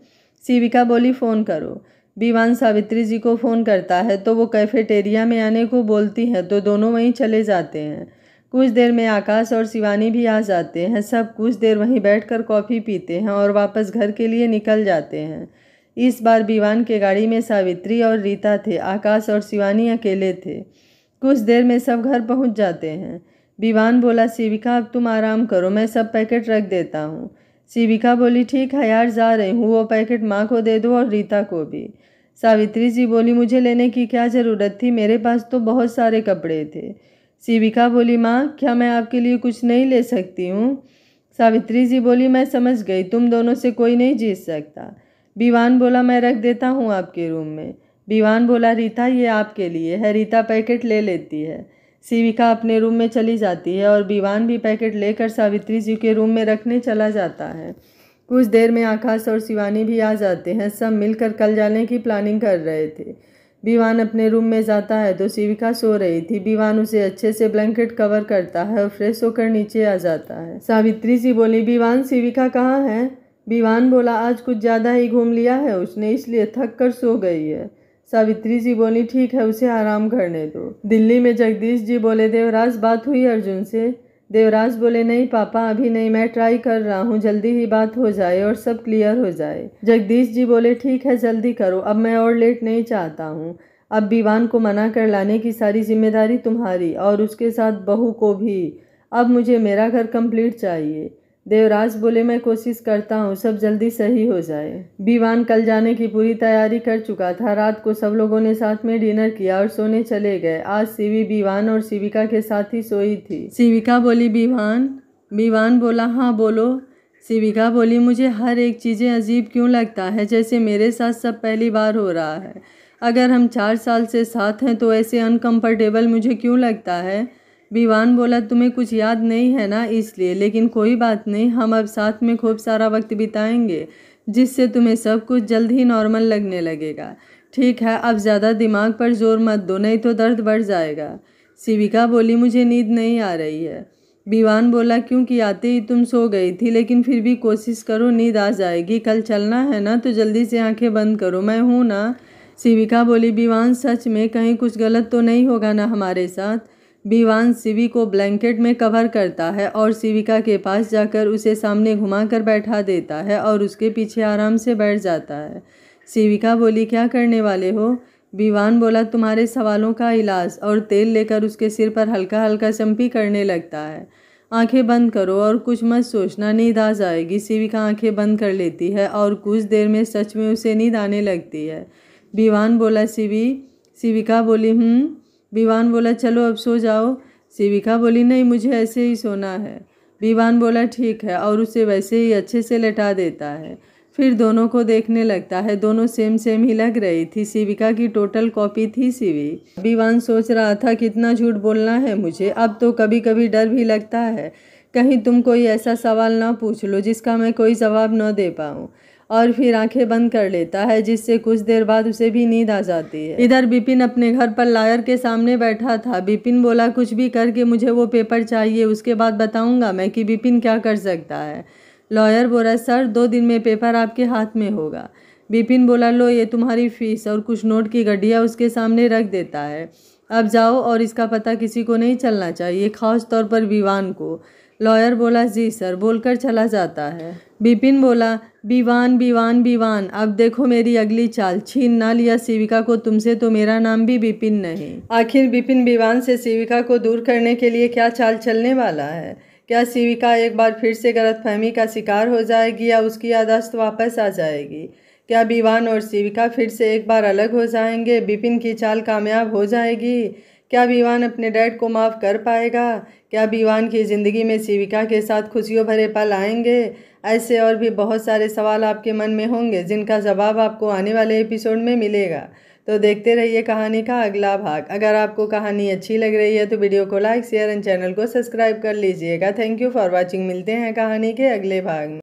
शिविका बोली, फ़ोन करो। विवान सावित्री जी को फ़ोन करता है तो वो कैफेटेरिया में आने को बोलती हैं तो दोनों वहीं चले जाते हैं। कुछ देर में आकाश और शिवानी भी आ जाते हैं। सब कुछ देर वहीं बैठकर कॉफ़ी पीते हैं और वापस घर के लिए निकल जाते हैं। इस बार विवान के गाड़ी में सावित्री और रीता थे, आकाश और शिवानी अकेले थे। कुछ देर में सब घर पहुंच जाते हैं। विवान बोला, शिविका अब तुम आराम करो, मैं सब पैकेट रख देता हूँ। शिविका बोली, ठीक है यार, जा रही हूँ, वो पैकेट माँ को दे दो और रीता को भी। सावित्री जी बोली, मुझे लेने की क्या ज़रूरत थी, मेरे पास तो बहुत सारे कपड़े थे। शिविका बोली, माँ क्या मैं आपके लिए कुछ नहीं ले सकती हूँ। सावित्री जी बोली, मैं समझ गई, तुम दोनों से कोई नहीं जीत सकता। विवान बोला, मैं रख देता हूँ आपके रूम में। विवान बोला, रीता ये आपके लिए है। रीता पैकेट ले लेती है। शिविका अपने रूम में चली जाती है और विवान भी पैकेट लेकर सावित्री जी के रूम में रखने चला जाता है। कुछ देर में आकाश और शिवानी भी आ जाते हैं। सब मिलकर कल जाने की प्लानिंग कर रहे थे। विवान अपने रूम में जाता है तो शिविका सो रही थी। विवान उसे अच्छे से ब्लैंकेट कवर करता है और फ्रेश होकर नीचे आ जाता है। सावित्री जी बोली, विवान शिविका कहाँ है। विवान बोला, आज कुछ ज़्यादा ही घूम लिया है उसने, इसलिए थक कर सो गई है। सावित्री जी बोली, ठीक है, उसे आराम करने दो। दिल्ली में जगदीश जी बोले, देवराज बात हुई अर्जुन से। देवराज बोले, नहीं पापा अभी नहीं, मैं ट्राई कर रहा हूँ, जल्दी ही बात हो जाए और सब क्लियर हो जाए। जगदीश जी बोले, ठीक है जल्दी करो, अब मैं और लेट नहीं चाहता हूँ। अब विवान को मना कर लाने की सारी जिम्मेदारी तुम्हारी और उसके साथ बहू को भी। अब मुझे मेरा घर कंप्लीट चाहिए। देवराज बोले, मैं कोशिश करता हूँ सब जल्दी सही हो जाए। विवान कल जाने की पूरी तैयारी कर चुका था। रात को सब लोगों ने साथ में डिनर किया और सोने चले गए। आज शिवी विवान और शिविका के साथ ही सोई थी। शिविका बोली, विवान। विवान बोला, हाँ बोलो। शिविका बोली, मुझे हर एक चीज़ें अजीब क्यों लगता है, जैसे मेरे साथ सब पहली बार हो रहा है। अगर हम 4 साल से साथ हैं तो ऐसे अनकंफर्टेबल मुझे क्यों लगता है। विवान बोला, तुम्हें कुछ याद नहीं है ना इसलिए, लेकिन कोई बात नहीं, हम अब साथ में खूब सारा वक्त बिताएंगे जिससे तुम्हें सब कुछ जल्द ही नॉर्मल लगने लगेगा। ठीक है, अब ज़्यादा दिमाग पर जोर मत दो, नहीं तो दर्द बढ़ जाएगा। शिविका बोली, मुझे नींद नहीं आ रही है। विवान बोला, क्योंकि आते ही तुम सो गई थी, लेकिन फिर भी कोशिश करो, नींद आ जाएगी। कल चलना है ना तो जल्दी से आंखें बंद करो, मैं हूँ ना। शिविका बोली, विवान सच में कहीं कुछ गलत तो नहीं होगा ना हमारे साथ। विवान शिवी को ब्लैंकेट में कवर करता है और शिविका के पास जाकर उसे सामने घुमाकर बैठा देता है और उसके पीछे आराम से बैठ जाता है। शिविका बोली, क्या करने वाले हो। विवान बोला, तुम्हारे सवालों का इलाज, और तेल लेकर उसके सिर पर हल्का हल्का चंपी करने लगता है। आंखें बंद करो और कुछ मत सोचना, नींद आ जाएगी। शिविका आंखें बंद कर लेती है और कुछ देर में सच में उसे नींद आने लगती है। विवान बोला, शिविका बोली, विवान बोला, चलो अब सो जाओ। शिविका बोली, नहीं मुझे ऐसे ही सोना है। विवान बोला, ठीक है, और उसे वैसे ही अच्छे से लेटा देता है। फिर दोनों को देखने लगता है। दोनों सेम सेम ही लग रही थी। शिविका की टोटल कॉपी थी शिवी। विवान सोच रहा था, कितना झूठ बोलना है मुझे। अब तो कभी कभी डर भी लगता है, कहीं तुम कोई ऐसा सवाल ना पूछ लो जिसका मैं कोई जवाब न दे पाऊँ। और फिर आंखें बंद कर लेता है, जिससे कुछ देर बाद उसे भी नींद आ जाती है। इधर विपिन अपने घर पर लॉयर के सामने बैठा था। विपिन बोला, कुछ भी करके मुझे वो पेपर चाहिए, उसके बाद बताऊंगा मैं कि विपिन क्या कर सकता है। लॉयर बोला, सर 2 दिन में पेपर आपके हाथ में होगा। विपिन बोला, लो ये तुम्हारी फीस, और कुछ नोट की गड्डियाँ उसके सामने रख देता है। अब जाओ और इसका पता किसी को नहीं चलना चाहिए, खास तौर पर विवान को। लॉयर बोला, जी सर, बोलकर चला जाता है। विपिन बोला, विवान विवान विवान, अब देखो मेरी अगली चाल, छीन ना लिया शिविका को तुमसे तो मेरा नाम भी विपिन नहीं। आखिर विपिन विवान से शिविका को दूर करने के लिए क्या चाल चलने वाला है? क्या शिविका एक बार फिर से गलतफहमी का शिकार हो जाएगी या उसकी याददाश्त वापस आ जाएगी? क्या विवान और शिविका फिर से एक बार अलग हो जाएंगे? विपिन की चाल कामयाब हो जाएगी? क्या विवान अपने डैड को माफ़ कर पाएगा? क्या विवान की ज़िंदगी में शिविका के साथ खुशियों भरे पल आएंगे? ऐसे और भी बहुत सारे सवाल आपके मन में होंगे जिनका जवाब आपको आने वाले एपिसोड में मिलेगा। तो देखते रहिए कहानी का अगला भाग। अगर आपको कहानी अच्छी लग रही है तो वीडियो को लाइक, शेयर एंड चैनल को सब्सक्राइब कर लीजिएगा। Thank you for watching. मिलते हैं कहानी के अगले भाग में।